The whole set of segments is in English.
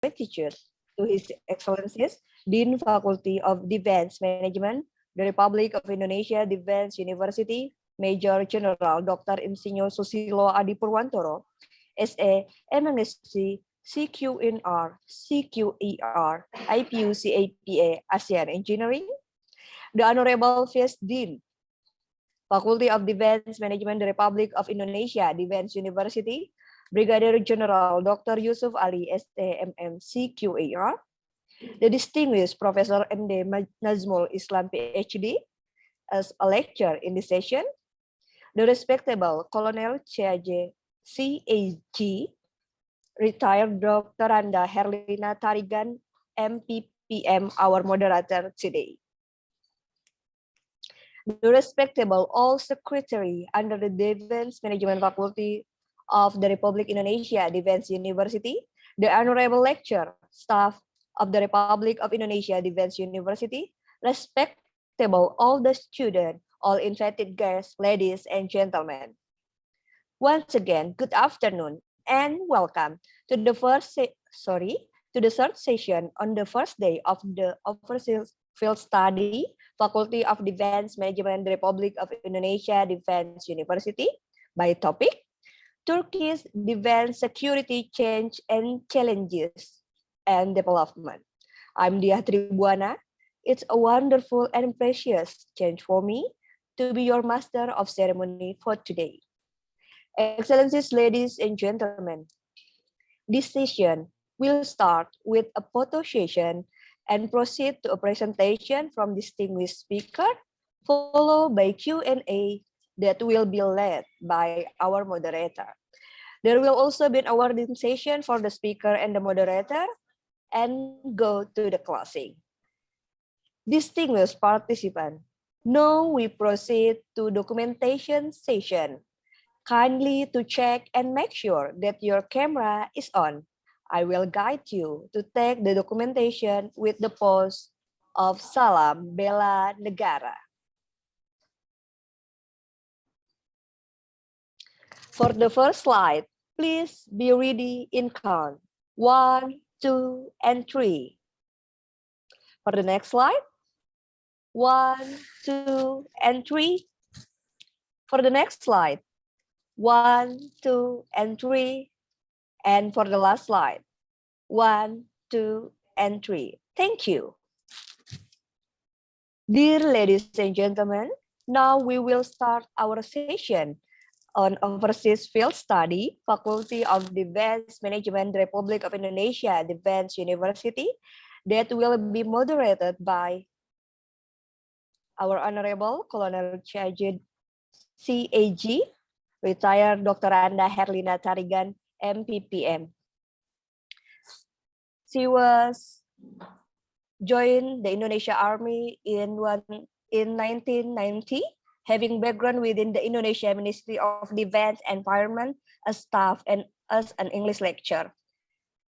gratitude to His Excellencies, Dean Faculty of Defense Management, the Republic of Indonesia Defense University, Major General Dr. Insinyur Susilo Adi Purwantoro, SA, MMSc, CQNR, CQER, IPU, CAPA, ASEAN Engineering, the Honorable Vice Dean, Faculty of Defense Management, the Republic of Indonesia Defense University, Brigadier General Dr. Yusuf Ali, STMM, CQAR, the distinguished Professor M.D. Nazmul Islam, PhD, as a lecturer in this session, the respectable Colonel CAG, retired Dr. Anda Herlina Tarigan, MPPM, our moderator today. The respectable all secretary under the Defense Management Faculty of the Republic Indonesia Defense University, the honorable lecturer, staff of the Republic of Indonesia Defense University, respectable all the students, all invited guests, ladies and gentlemen. Once again, good afternoon and welcome to the third session on the first day of the overseas field study, Faculty of Defense Management, the Republic of Indonesia Defense University, by topic, Turkey's defense security change and challenges and development. I'm Dia Tribuana. It's a wonderful and precious change for me to be your master of ceremony for today. Excellencies, ladies and gentlemen, this session will start with a photo session and proceed to a presentation from distinguished speaker, followed by Q&A that will be led by our moderator. There will also be an awarding session for the speaker and the moderator, and go to the closing. Distinguished participants, now we proceed to documentation session. Kindly to check and make sure that your camera is on. I will guide you to take the documentation with the pose of Salam Bela Negara. For the first slide, please be ready in count. 1, 2, and 3. For the next slide, 1, 2, and 3. For the next slide, 1, 2, and 3. And for the last slide, 1, 2, and 3. Thank you. Dear ladies and gentlemen, now we will start our session on overseas field study, Faculty of Defense Management, Republic of Indonesia Defense University, that will be moderated by our Honorable Colonel CAG, retired Dr. Anda Herlina Tarigan, MPPM. She was joined the Indonesia Army in 1990, having background within the Indonesia Ministry of Defense Environment as staff and as an English lecturer.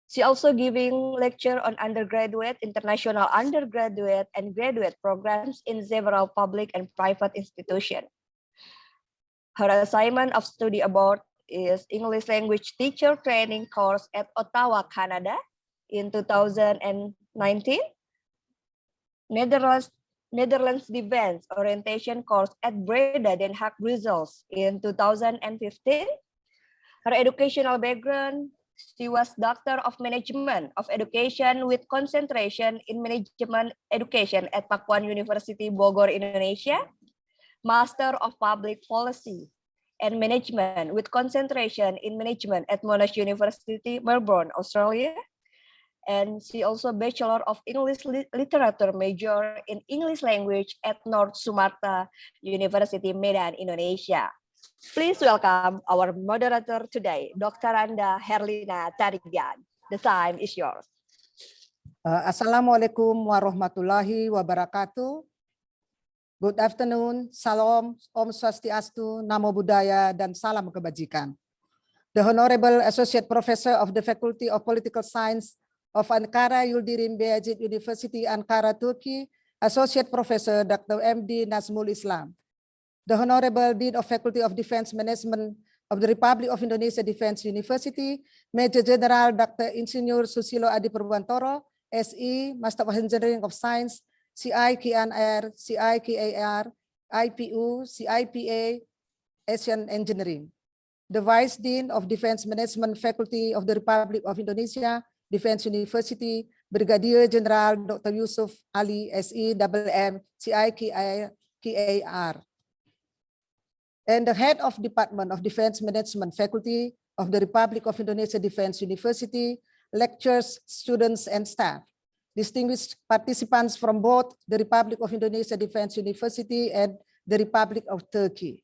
She also giving lecture on undergraduate, international undergraduate, and graduate programs in several public and private institutions. Her assignment of study abroad is English language teacher training course at Ottawa, Canada in 2019, Netherlands Defense Orientation course at Breda, Den Haag, Brussels in 2015. Her educational background, she was Doctor of Management of Education with concentration in Management Education at Pakuan University, Bogor, Indonesia, Master of Public Policy and Management with concentration in Management at Monash University, Melbourne, Australia. And she also Bachelor of English Literature major in English language at North Sumatra University, Medan, Indonesia. Please welcome our moderator today, Dr. Anda Herlina Tarigan. The time is yours. Assalamualaikum warahmatullahi wabarakatuh. Good afternoon, Salam, Om Swastiastu, Namo Buddhaya, dan Salam Kebajikan. The Honorable Associate Professor of the Faculty of Political Science of Ankara Yildirim Beyazit University, Ankara, Turkey, Associate Professor Dr. M.D. Nazmul Islam. The Honorable Dean of Faculty of Defense Management, of the Republic of Indonesia Defense University, Major General Dr. Insinyur Susilo Adi Purwantoro, SE, Master of Engineering of Science, CIKNR, CIKAR, IPU, CIPA, Asian Engineering. The Vice Dean of Defense Management Faculty of the Republic of Indonesia Defense University, Brigadier General Dr. Yusuf Ali, SE, MM, CIKAR. And the Head of Department of Defense Management Faculty of the Republic of Indonesia Defense University, lecturers, students, and staff. Distinguished participants from both the Republic of Indonesia Defense University and the Republic of Turkey.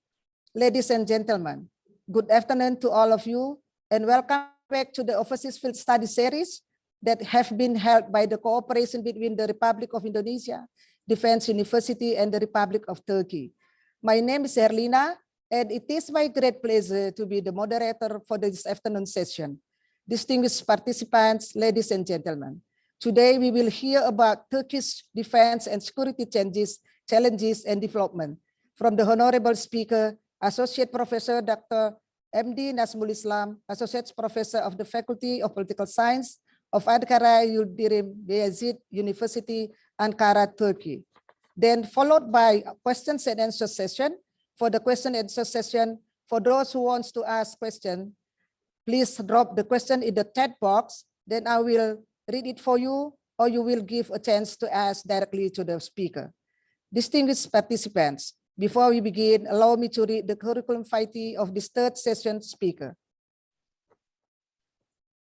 Ladies and gentlemen, good afternoon to all of you, and welcome back to the Overseas Field Study series that have been held by the cooperation between the Republic of Indonesia Defense University and the Republic of Turkey. My name is Herlina, and it is my great pleasure to be the moderator for this afternoon session. Distinguished participants, ladies and gentlemen, today we will hear about Turkish defense and security challenges and development from the Honorable Speaker, Associate Professor Dr. MD Nazmul Islam, Associate Professor of the Faculty of Political Science of Ankara Yildirim Beyazit University, Ankara, Turkey. Then followed by a questions and answer session. For the question and answer session, for those who wants to ask question, please drop the question in the chat box. Then I will read it for you, or you will give a chance to ask directly to the speaker. Distinguished participants, before we begin, allow me to read the curriculum vitae of this third session speaker.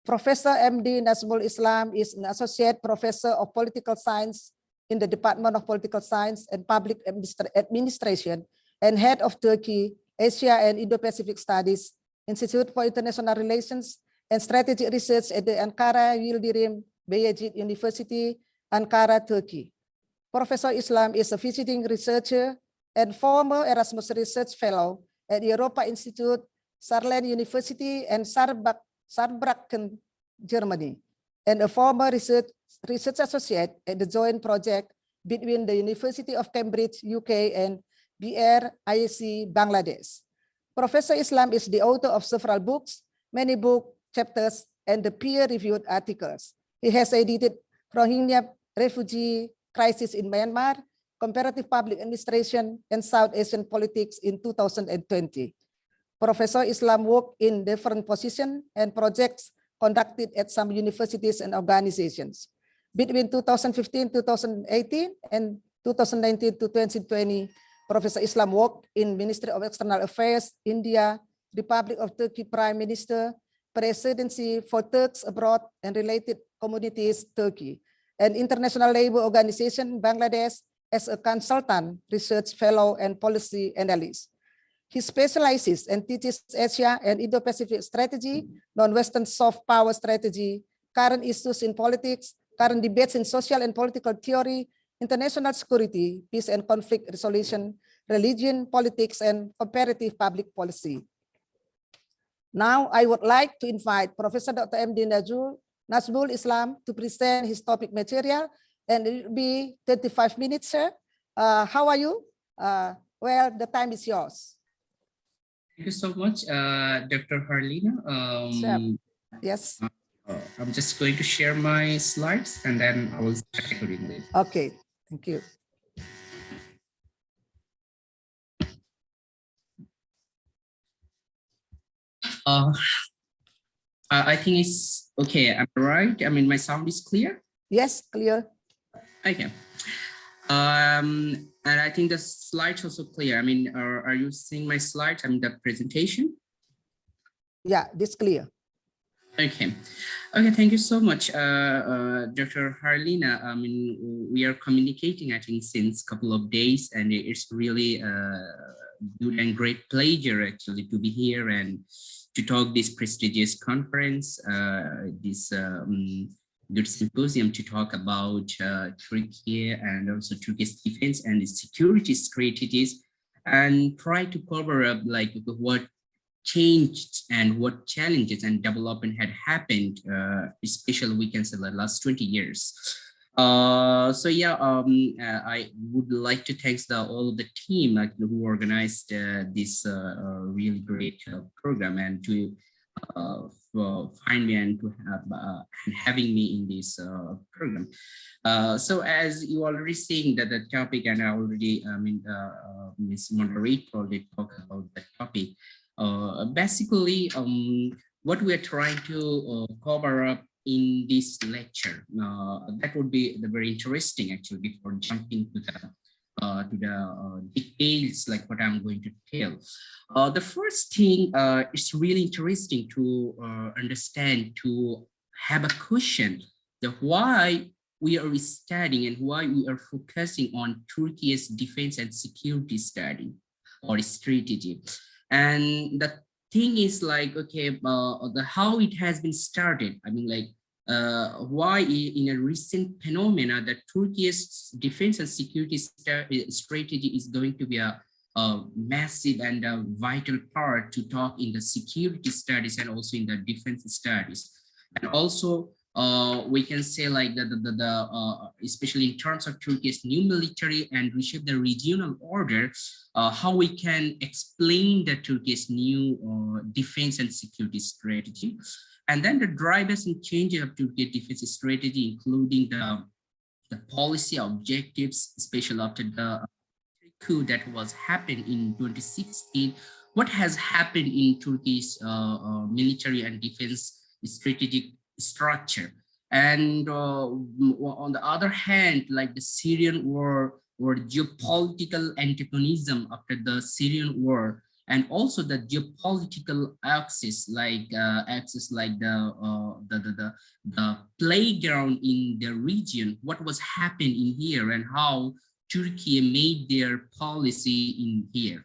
Professor MD Nazmul Islam is an Associate Professor of Political Science in the Department of Political Science and Public Administration and Head of Turkey, Asia and Indo-Pacific Studies, Institute for International Relations and Strategic Research at the Ankara Yildirim Beyazit University, Ankara, Turkey. Professor Islam is a visiting researcher and former Erasmus Research Fellow at the Europa Institute, Saarland University, and Saarbrücken, Germany, and a former research associate at the joint project between the University of Cambridge, UK, and BRIC, Bangladesh. Professor Islam is the author of several books, many book chapters, and the peer-reviewed articles. He has edited Rohingya Refugee Crisis in Myanmar, Comparative Public Administration, and South Asian Politics in 2020. Professor Islam worked in different positions and projects conducted at some universities and organizations. Between 2015-2018 and 2019-2020, Professor Islam worked in Ministry of External Affairs, India, Republic of Turkey Prime Minister, Presidency for Turks Abroad and Related Communities, Turkey, and International Labour Organization, Bangladesh, as a consultant, research fellow, and policy analyst. He specializes and teaches Asia and Indo-Pacific strategy, non-Western soft power strategy, current issues in politics, current debates in social and political theory, international security, peace and conflict resolution, religion, politics, and comparative public policy. Now, I would like to invite Professor Dr. MD Nazmul Islam to present his topic material, and it will be 25 minutes, sir. How are you? Well, the time is yours. Thank you so much, Dr. Harlina. Sure. Yes. I'm just going to share my slides and then I will start accordingly. Okay, thank you. I think it's okay. I'm right. I mean, my sound is clear. Yes, clear. Okay. And I think the slides also clear. I mean, are you seeing my slides? I mean, the presentation? Yeah, this clear. Okay. Okay, thank you so much, Dr. Harlina. I mean, we are communicating, I think, since a couple of days, and it's really good and great pleasure actually to be here and to talk this prestigious conference, this good symposium to talk about Türkiye and also Turkey's defense and its security strategies, and try to cover up like what changed and what challenges and development had happened, especially we can say the last 20 years. So yeah, I would like to thank all of the team who organized this really great program, and to find me and to have and having me in this program. So as you already saying that the topic, and I already Ms. Moderator already talked about the topic. Basically, what we are trying to cover up in this lecture, that would be the very interesting actually, before jumping to the details like what I'm going to tell. The first thing is really interesting to understand, to have a question, the why we are studying and why we are focusing on Turkey's defense and security study or strategy. And the thing is like, okay, the how it has been started. I mean, like, why in a recent phenomena that Turkey's defense and security strategy is going to be a massive and a vital part to talk in the security studies and also in the defense studies. And also we can say like especially in terms of Turkey's new military and reshape the regional order, how we can explain the Turkey's new defense and security strategy. And then the drivers and changes of Turkey's defense strategy, including the policy objectives, especially after the coup that was happened in 2016. What has happened in Turkey's military and defense strategic structure? And on the other hand, like the Syrian war or geopolitical antagonism after the Syrian war, and also the geopolitical axis like the playground in the region, what was happening in here and how Turkey made their policy in here.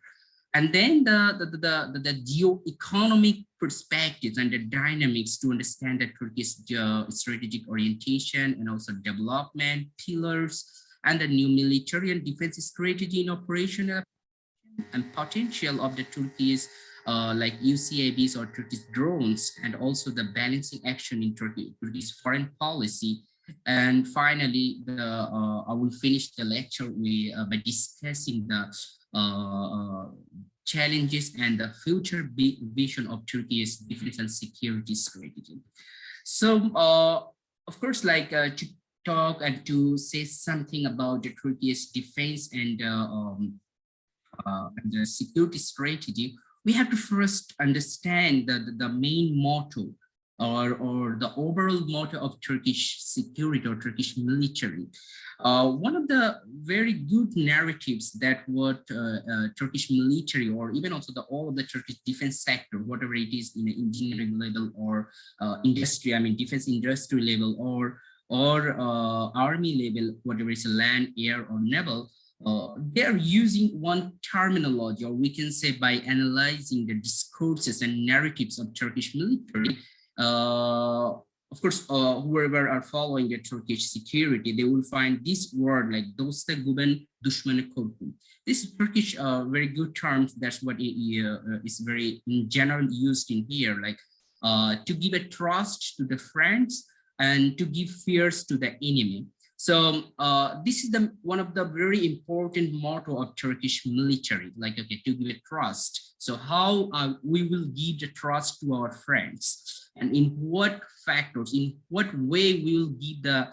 And then the geo-economic perspectives and the dynamics to understand the Turkey's strategic orientation and also development pillars and the new military and defense strategy in operational and potential of the Turkey's like UCAVs or Turkish drones, and also the balancing action in Turkey's foreign policy. And finally, I will finish the lecture by discussing the challenges and the future vision of Turkey's defense and security strategy. So, of course, like to talk and to say something about the Turkey's defense and the security strategy, we have to first understand the main motto or the overall motto of Turkish security or Turkish military. One of the very good narratives that what Turkish military or even also all of the Turkish defense sector, whatever it is in the engineering level or industry, I mean defense industry level or army level, whatever is land, air or naval, they're using one terminology, or we can say by analyzing the discourses and narratives of Turkish military. Of course, whoever are following the Turkish security, they will find this word like dosta guben düşmanı korkun. This is Turkish very good terms. That's what it is very in general used in here, like to give a trust to the friends and to give fears to the enemy. So this is one of the very important motto of Turkish military, like, okay, to give a trust. So how we will give the trust to our friends, and in what factors, in what way we will give the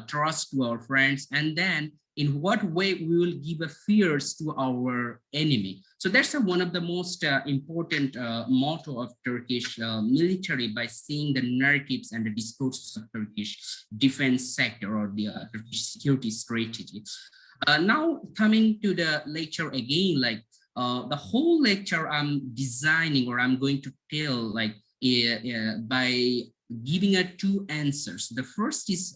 trust to our friends, and then in what way we will give a fears to our enemy. So that's one of the most important motto of Turkish military, by seeing the narratives and the discourses of Turkish defense sector or the Turkish security strategy. Now coming to the lecture again, like the whole lecture I'm designing, or I'm going to tell like by giving two answers. The first is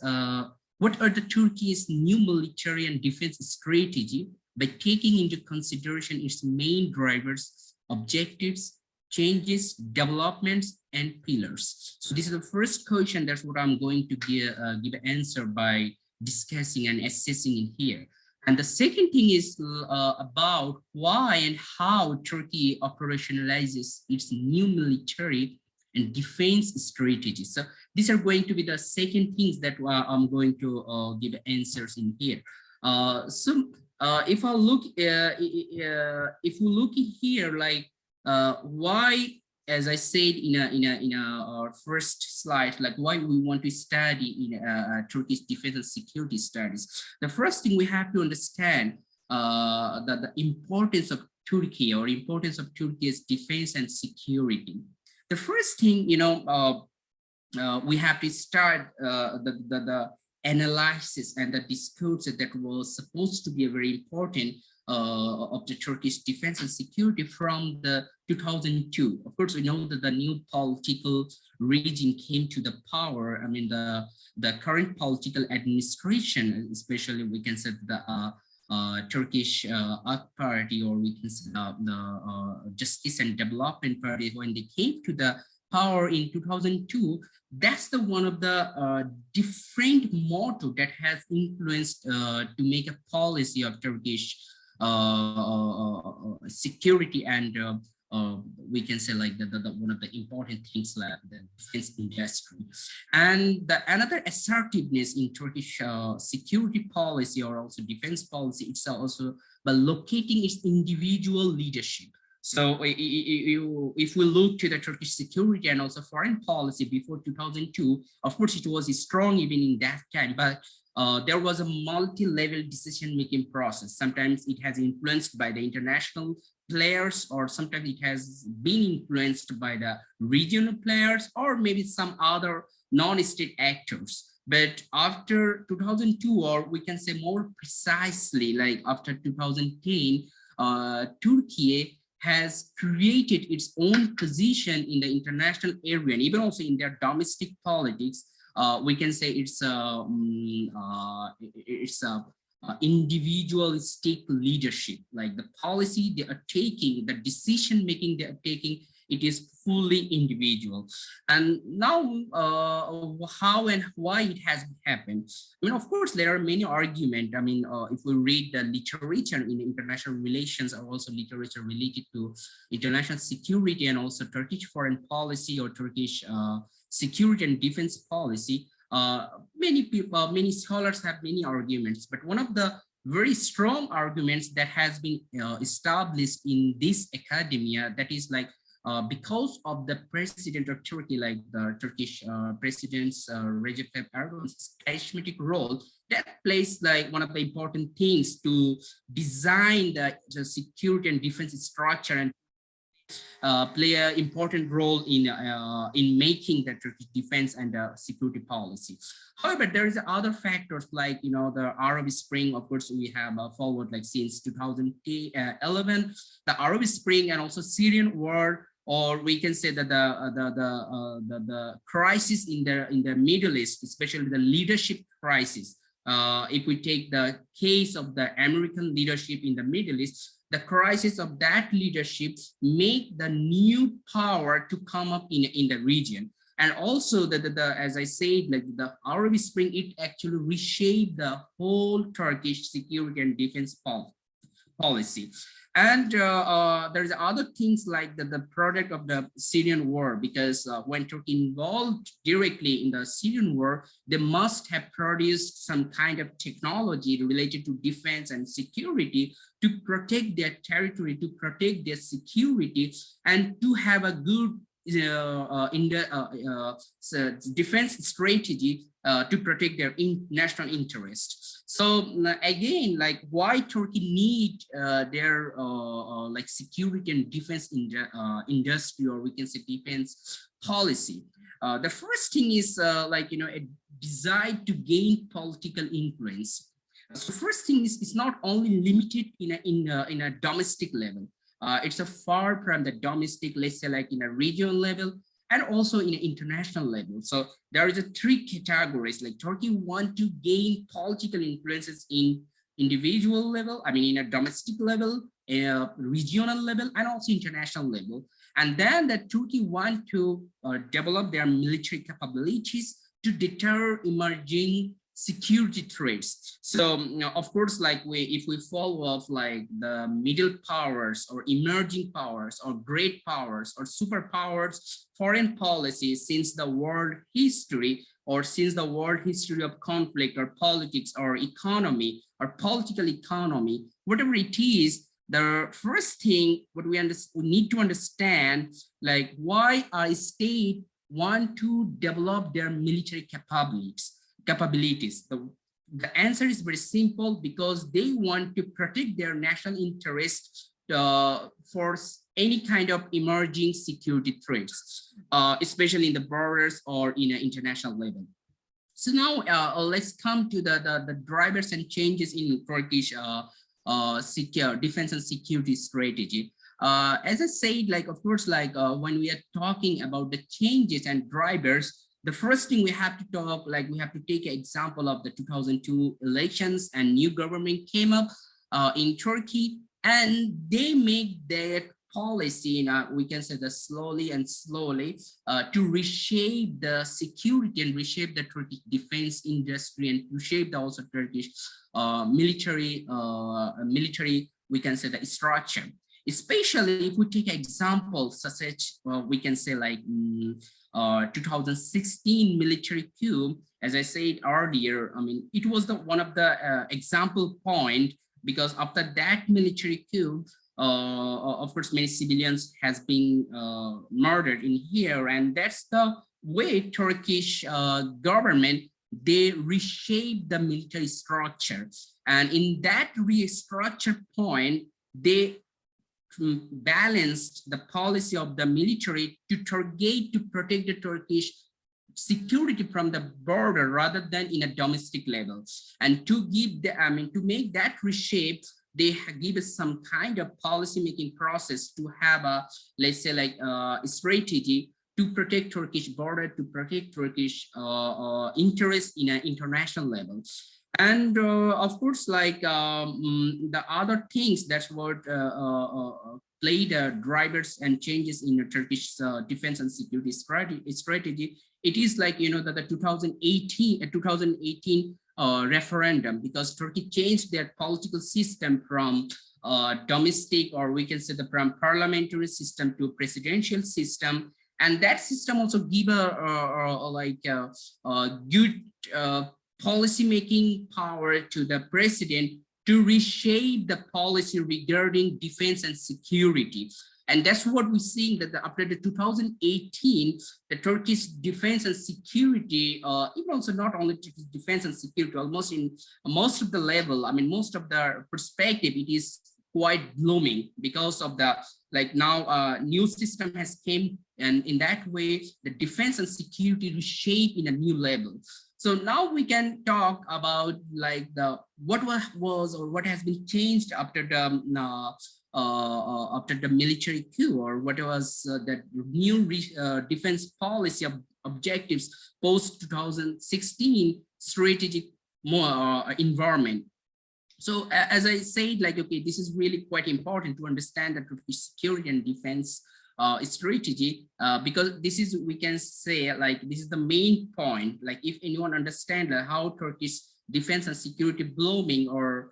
what are the Turkey's new military and defense strategy, by taking into consideration its main drivers, objectives, changes, developments, and pillars. So this is the first question. That's what I'm going to give an answer by discussing and assessing in here. And the second thing is about why and how Turkey operationalizes its new military and defense strategy. So These are going to be the second things that I'm going to give answers in here. If I look, if you look here, like why, as I said in our first slide, like why we want to study in Turkish defense and security studies. The first thing we have to understand the importance of Turkey, or importance of Turkey's defense and security. The first thing, we have to start the analysis and the discourse that was supposed to be very important of the Turkish defense and security from the 2002. Of course, we know that the new political regime came to the power. I mean, the current political administration, especially we can say the Turkish AK Party, or we can say the Justice and Development Party, when they came to the power in 2002, that's the one of the different motto that has influenced to make a policy of Turkish security, and we can say like the one of the important things like the defense industry. And another assertiveness in Turkish security policy, or also defense policy, it's also by locating its individual leadership. So if we look to the Turkish security and also foreign policy before 2002, of course, it was strong even in that time, but there was a multi-level decision-making process. Sometimes it has influenced by the international players, or sometimes it has been influenced by the regional players, or maybe some other non-state actors. But after 2002, or we can say more precisely, like after 2010, Turkey has created its own position in the international area, and even also in their domestic politics. We can say it's individualistic leadership, like the policy they are taking, the decision making they are taking, it is fully individual. And now how and why it has happened, I mean, of course there are many arguments. I mean, if we read the literature in international relations, or also literature related to international security and also Turkish foreign policy or Turkish security and defense policy, many people, many scholars have many arguments, but one of the very strong arguments that has been established in this academia, that is like because of the president of Turkey, like the Turkish president's Recep Tayyip Erdogan's charismatic role, that plays like one of the important things to design the security and defense structure, and play an important role in making the Turkish defense and security policy. However, there is other factors like, the Arab Spring. Of course, we have followed like since 2011, the Arab Spring and also Syrian war, or we can say that the crisis in the Middle East, especially the leadership crisis. If we take the case of the American leadership in the Middle East, the crisis of that leadership make the new power to come up in the region. And also as I said, like the Arab Spring, it actually reshaped the whole Turkish security and defense policy. And there's other things like the product of the Syrian war, because when Turkey involved directly in the Syrian war, they must have produced some kind of technology related to defense and security to protect their territory, to protect their security, and to have a good defense strategy to protect their national interest. So again, like why Turkey need their like security and defense industry, or we can say defense policy. The first thing is like, a desire to gain political influence. So first thing is, it's not only limited in a domestic level. It's a far from the domestic, let's say like in a regional level, and also in an international level. So there is a three categories, like Turkey want to gain political influences in individual level, I mean in a domestic level, regional level, and also international level. And then that Turkey want to develop their military capabilities to deter emerging security threats. So of course, like if we follow up like the middle powers or emerging powers or great powers or superpowers foreign policies since the world history, or since the world history of conflict or politics or economy or political economy, whatever it is, the first thing what we need to understand, like why a state want to develop their military capabilities. The answer is very simple, because they want to protect their national interest for any kind of emerging security threats, especially in the borders or in an international level. So now let's come to the drivers and changes in Turkish defense and security strategy. As I said, like of course, like when we are talking about the changes and drivers, the first thing we have to talk, like we have to take an example of the 2002 elections, and new government came up in Turkey, and they make their policy, we can say that slowly to reshape the security and reshape the Turkish defense industry, and to shape also Turkish military, we can say the structure. Especially if we take examples such as we can say like 2016 military coup. As I said earlier, I mean, it was one of the example point, because after that military coup, of course, many civilians has been murdered in here, and that's the way Turkish government, they reshape the military structure, and in that restructure point, they balanced the policy of the military to protect the Turkish security from the border rather than in a domestic level, and to give the to make that reshape, they give us some kind of policy making process to have a, let's say, like a strategy to protect Turkish border, to protect Turkish interests in an international level. And of course, like the other things that's what played drivers and changes in the Turkish defense and security strategy. It is like, you know, that the 2018 referendum, because Turkey changed their political system from domestic, or we can say from parliamentary system to presidential system. And that system also give a good policy making power to the president to reshape the policy regarding defense and security. And that's what we're seeing, that after the 2018, the Turkish defense and security, even also not only defense and security, almost in most of the level, I mean, most of the perspective, it is quite blooming because of the, like now new system has came, and in that way, the defense and security reshape in a new level. So now we can talk about like the what was or what has been changed after the military coup, or what was that new defense policy objectives post 2016 strategic environment. So as I said, like, okay, this is really quite important to understand the Turkish security and defense strategy, because this is, we can say, like, this is the main point. Like, if anyone understand how Turkish defense and security blooming, or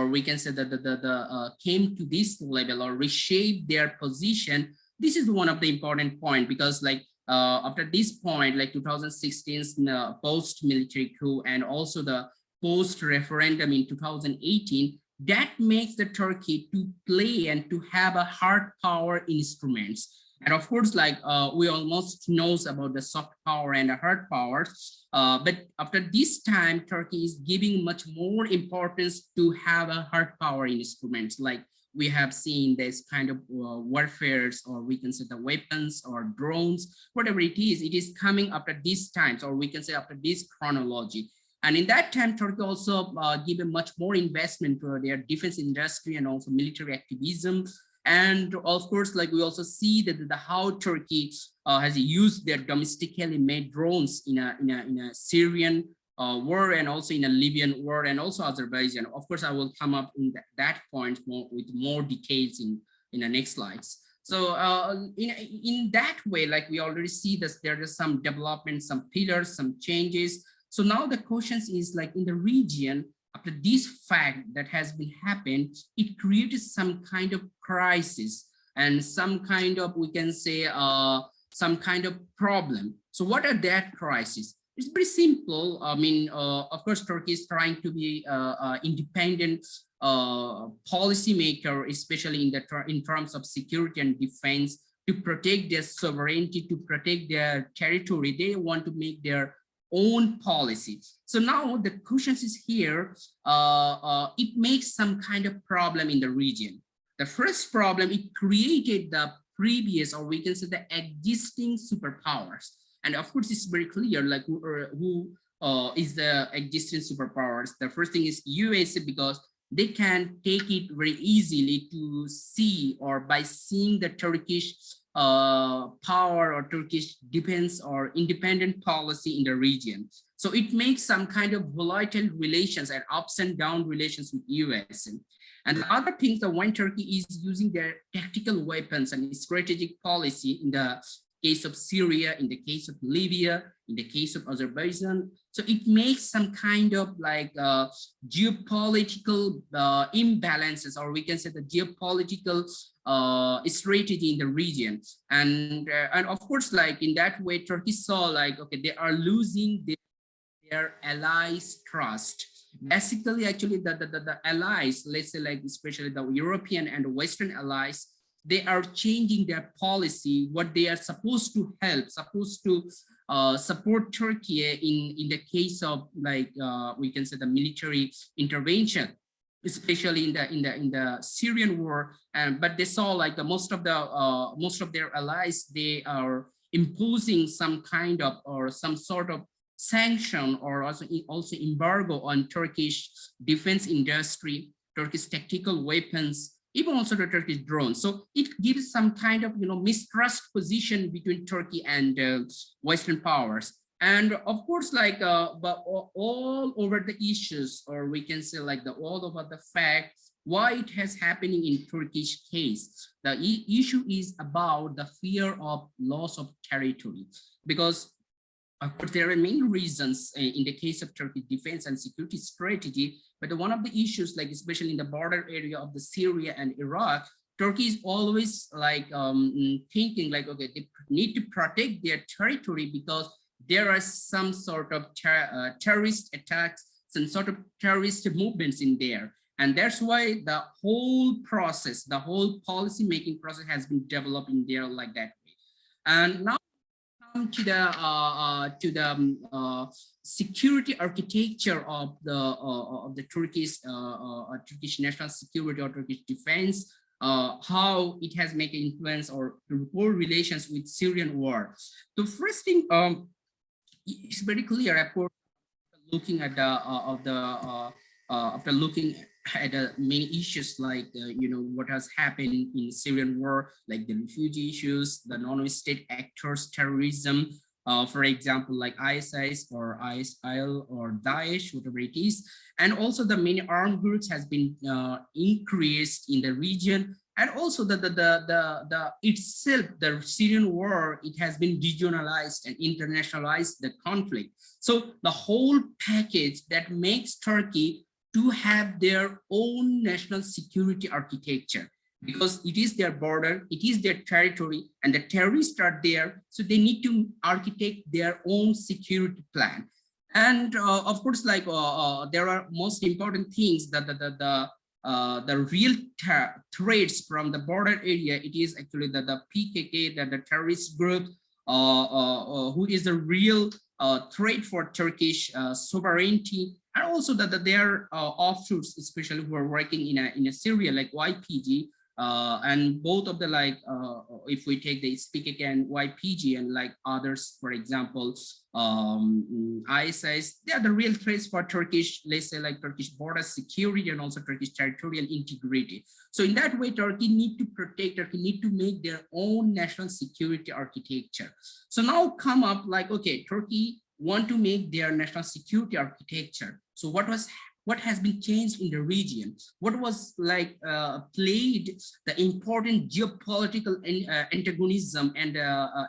we can say that the came to this level or reshape their position, this is one of the important point, because like after this point, like 2016's post-military coup and also the post-referendum in 2018, that makes the Turkey to play and to have a hard power instruments. And of course, like we almost knows about the soft power and the hard power, but after this time, Turkey is giving much more importance to have a hard power instruments. Like we have seen this kind of warfares, or we can say the weapons or drones, whatever it is coming after these times, or we can say after this chronology. And in that time, Turkey also given much more investment to their defense industry and also military activism. And of course, like we also see that how Turkey has used their domestically made drones in a Syrian war, and also in a Libyan war, and also Azerbaijan. Of course, I will come up in that point with more details in the next slides. So in that way, like we already see that there is some development, some pillars, some changes. So now the question is like in the region, after this fact that has been happened, it created some kind of crisis and some kind of, we can say, some kind of problem. So what are that crises? It's very simple. I mean, of course, Turkey is trying to be independent policymaker, especially in terms of security and defense, to protect their sovereignty, to protect their territory. They want to make their own policy. So now the question is here, it makes some kind of problem in the region. The first problem, it created the previous, or we can say the existing superpowers. And of course, it's very clear, like who is the existing superpowers. The first thing is USA, because they can take it very easily to see, or by seeing the Turkish power or Turkish defense or independent policy in the region. So it makes some kind of volatile relations and ups and down relations with US. And the other things that when Turkey is using their tactical weapons and strategic policy in the case of Syria, in the case of Libya, in the case of Azerbaijan. So it makes some kind of like geopolitical imbalances, or we can say the geopolitical strategy in the region. And of course, like in that way, Turkey saw like, okay, they are losing their allies' trust. Basically, actually, the allies, let's say like especially the European and Western allies, they are changing their policy, what they are supposed to help, supposed to support Turkey in the case of like we can say the military intervention, especially in the Syrian war. But they saw like the most of their allies, they are imposing some kind of or some sort of sanction or also embargo on Turkish defense industry, Turkish tactical weapons, even also the Turkish drones. So it gives some kind of mistrust position between Turkey and Western powers. And of course, like but all over the issues, or we can say like all over the fact why it has happening in Turkish case. The issue is about the fear of loss of territory, because of course, there are many reasons in the case of Turkey defense and security strategy, but one of the issues, like especially in the border area of the Syria and Iraq, Turkey is always like thinking like, okay, they need to protect their territory because there are some sort of terrorist attacks, some sort of terrorist movements in there. And that's why the whole process, the whole policy making process has been developed in there like that way. And now to the security architecture of the Turkish national security or Turkish defense, how it has made an influence or poor relations with Syrian war. The first thing, it's very clear after looking at after looking at many issues like what has happened in Syrian war, like the refugee issues, the non-state actors, terrorism, for example, like ISIS or ISIL or Daesh, whatever it is, and also the many armed groups has been increased in the region, and also the Syrian war, it has been regionalized and internationalized the conflict. So the whole package that makes Turkey to have their own national security architecture, because it is their border, it is their territory, and the terrorists are there, so they need to architect their own security plan. And of course, like there are most important things that the real threats from the border area, it is actually the PKK, the terrorist group, who is the real threat for Turkish sovereignty, and also that their offshoots, especially who are working in a Syria, like YPG, and both of the if we take the PKK and YPG and like others, for example, ISIS, they are the real threats for Turkish, let's say like Turkish border security and also Turkish territorial integrity. So in that way, Turkey need to protect, Turkey need to make their own national security architecture. So now come up like, okay, Turkey want to make their national security architecture. So what has been changed in the region? What was like played the important geopolitical antagonism and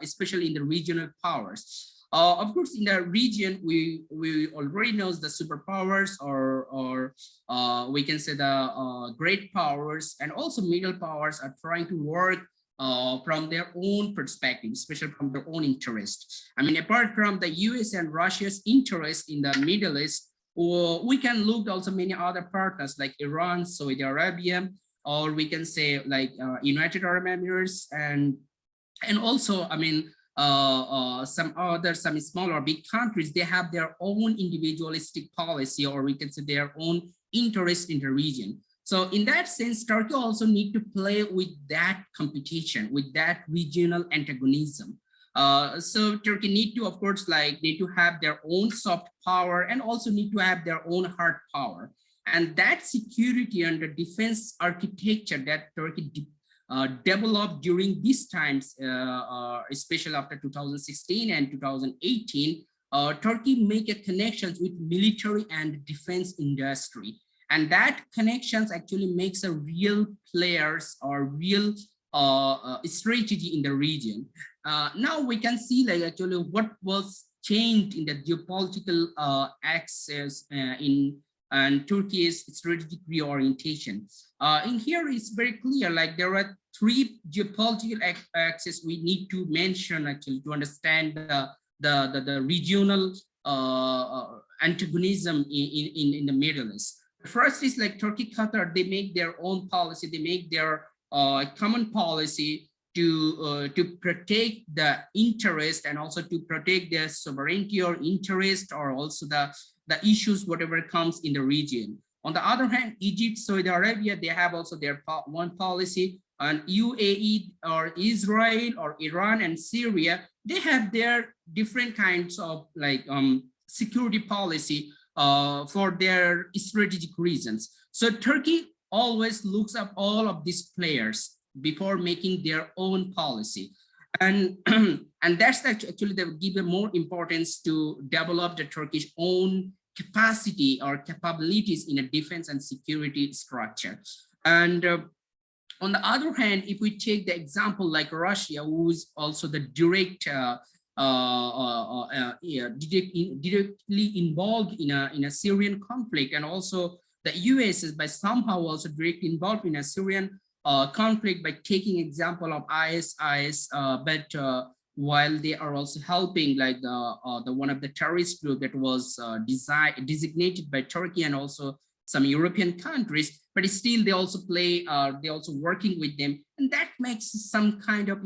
especially in the regional powers? Of course, in the region, we already know the superpowers, or we can say the great powers and also middle powers are trying to work from their own perspective, especially from their own interest. I mean, apart from the US and Russia's interest in the Middle East, we can look also many other partners like Iran, Saudi Arabia, or we can say like United Arab Emirates, and also, I mean, some small or big countries, they have their own individualistic policy, or we can say their own interest in the region. So in that sense, Turkey also need to play with that competition, with that regional antagonism. So Turkey need to, of course, need to have their own soft power and also need to have their own hard power. And that security and the defense architecture that Turkey developed during these times, especially after 2016 and 2018, Turkey make a connections with military and defense industry. And that connections actually makes a real players or real strategy in the region. Now we can see like actually what was changed in the geopolitical axis in Turkey's strategic reorientation. In here it's very clear, like there are three geopolitical axes we need to mention actually to understand the regional antagonism in the Middle East. First is like Turkey, Qatar, they make their own policy, they make their common policy to protect the interest and also to protect their sovereignty or interest, or also the issues, whatever comes in the region. On the other hand, Egypt, Saudi Arabia, they have also their one policy, and UAE or Israel or Iran and Syria, they have their different kinds of like security policy for their strategic reasons. So Turkey always looks up all of these players before making their own policy. And, and that's actually they give more importance to develop the Turkish own capacity or capabilities in a defense and security structure. And on the other hand, if we take the example like Russia, who is also the direct directly involved in a Syrian conflict, and also the US is by somehow also directly involved in a Syrian conflict by taking example of ISIS, but while they are also helping like the one of the terrorist group that was designated by Turkey and also some European countries, but still they also play, they also working with them, and that makes some kind of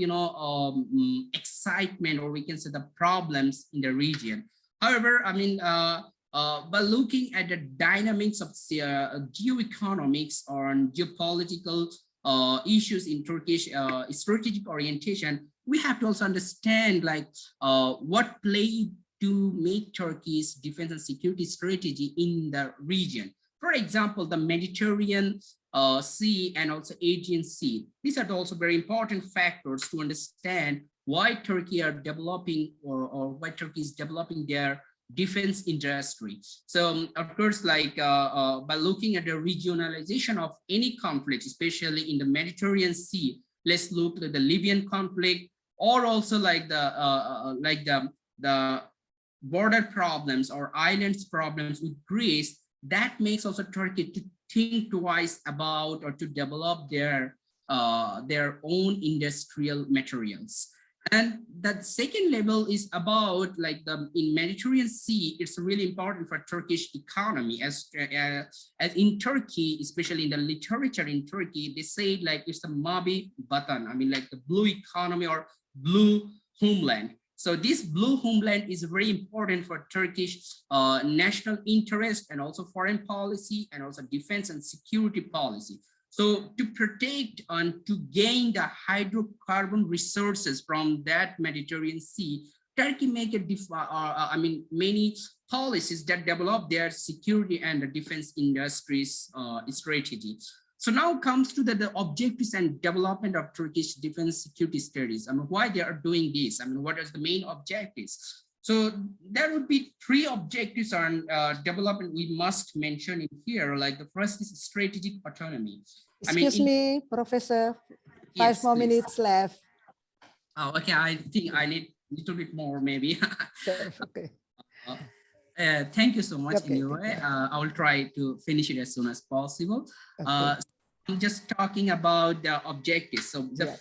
excitement, or we can say the problems in the region. However, I mean, by looking at the dynamics of geoeconomics or geopolitical issues in Turkish strategic orientation, we have to also understand like what play to make Turkey's defense and security strategy in the region. For example, the Mediterranean Sea and also Aegean Sea. These are also very important factors to understand why Turkey are developing or why Turkey is developing their defense industry. So of course, like by looking at the regionalization of any conflict, especially in the Mediterranean Sea, let's look at the Libyan conflict, or also like the border problems or islands problems with Greece. That makes also Turkey to think twice about or to develop their own industrial materials. And that second level is about like in Mediterranean Sea, it's really important for Turkish economy, as in Turkey, especially in the literature in Turkey, they say like it's a mavi vatan, I mean like the blue economy or blue homeland. So this blue homeland is very important for Turkish national interest and also foreign policy and also defense and security policy. So to protect and to gain the hydrocarbon resources from that Mediterranean Sea, Turkey make many policies that develop their security and the defense industries strategy. So now comes to the objectives and development of Turkish defense security studies. I mean, why they are doing this? I mean, what is the main objectives? So there would be three objectives on development we must mention in here. Like the first is strategic autonomy. Excuse me, Professor, 5 yes, more please. minutes left. Oh, okay. I think I need little bit more maybe. Okay. Thank you so much. Okay, Anyway, I will try to finish it as soon as possible. Okay. I'm just talking about the objectives. So the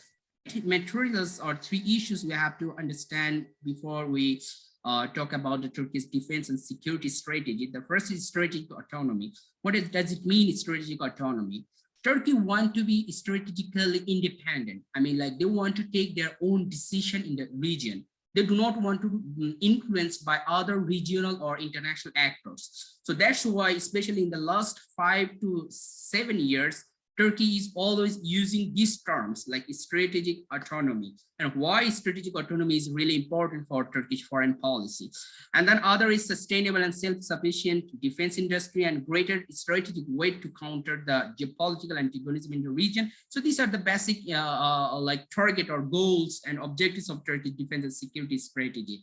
materials are three issues we have to understand before we talk about the Turkey's defense and security strategy. The first is strategic autonomy. Does it mean strategic autonomy? Turkey want to be strategically independent. I mean, like they want to take their own decision in the region. They do not want to be influenced by other regional or international actors. So that's why, especially in the last 5 to 7 years, Turkey is always using these terms like strategic autonomy, and why strategic autonomy is really important for Turkish foreign policy. And then other is sustainable and self-sufficient defense industry and greater strategic weight to counter the geopolitical antagonism in the region. So these are the basic like target or goals and objectives of Turkish defense and security strategy.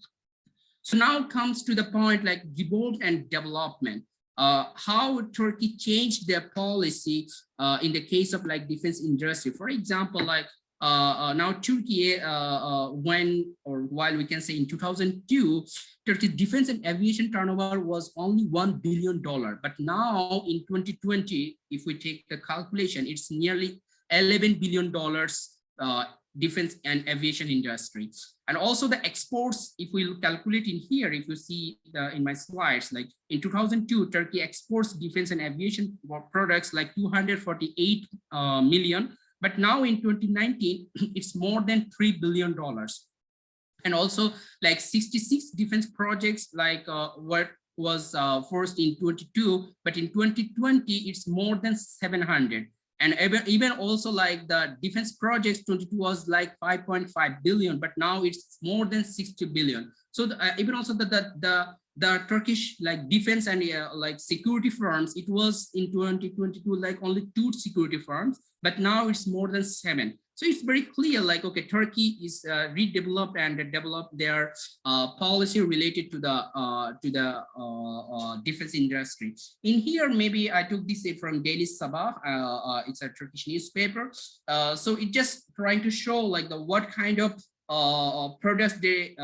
So now comes to the point like revolt and development. How Turkey changed their policy in the case of like defense industry. For example, like now Türkiye, while we can say in 2002, Turkey's defense and aviation turnover was only $1 billion. But now in 2020, if we take the calculation, it's nearly $11 billion defense and aviation industry. And also the exports, if we calculate in here, if you see in my slides, like in 2002, Turkey exports defense and aviation products like 248 million, but now in 2019, it's more than $3 billion. And also like 66 defense projects, like what was first in 22, but in 2020, it's more than 700. And even also like the defense projects, 22 was like 5.5 billion, but now it's more than 60 billion. So even also the Turkish like defense and like security firms, it was in 2022 like only 2 security firms, but now it's more than 7. So it's very clear, like, okay, Turkey is redeveloped and developed their policy related to the defense industry. In here, maybe I took this from Daily Sabah. It's a Turkish newspaper. So it just trying to show like what kind of products they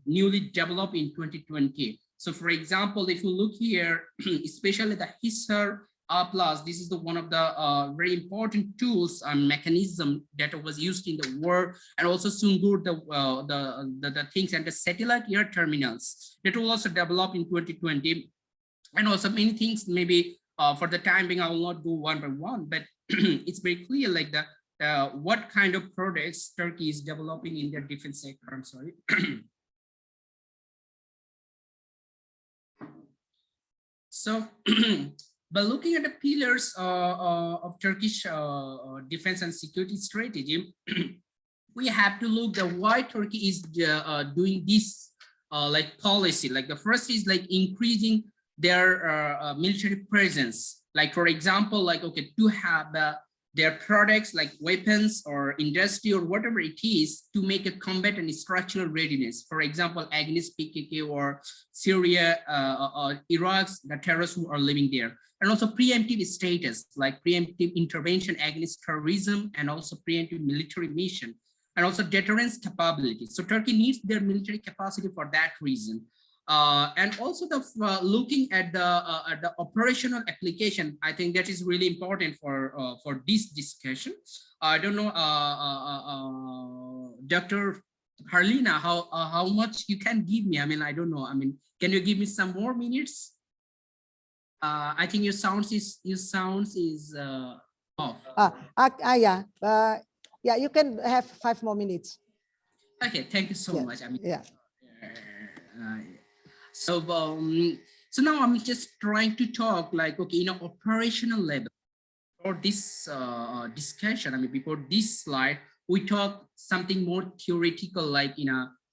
newly developed in 2020. So for example, if you look here, especially the Hisar Plus, this is one of the very important tools and mechanism that was used in the war, and also Sungur, the things and the satellite air terminals that will also develop in 2020, and also many things. Maybe for the time being, I will not go one by one, but it's very clear like what kind of products Turkey is developing in their defense sector. I'm sorry. So. But looking at the pillars of Turkish defense and security strategy, we have to look at why Turkey is doing this like policy. Like the first is like increasing their military presence. Like for example, like okay, to have their products like weapons or industry or whatever it is to make a combat and structural readiness. For example, against PKK or Syria or Iraq, the terrorists who are living there. And also preemptive status, like preemptive intervention against terrorism, and also preemptive military mission, and also deterrence capabilities. So Turkey needs their military capacity for that reason. And also looking at the operational application, I think that is really important for this discussion. I don't know, Dr. Harlina, how much you can give me? I mean, I don't know. I mean, can you give me some more minutes? I think your sound is off. Yeah. Yeah, you can have 5 more minutes. Okay, thank you so much. I mean, yeah. So now I'm just trying to talk like, okay, operational level for this discussion. I mean, before this slide, we talk something more theoretical, like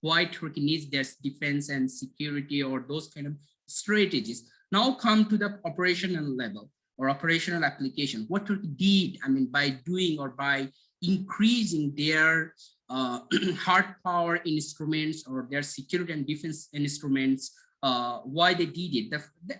why Turkey needs this defense and security or those kind of strategies. Now come to the operational level or operational application. What Turkey did, I mean, by doing or by increasing their hard power instruments or their security and defense instruments, why they did it.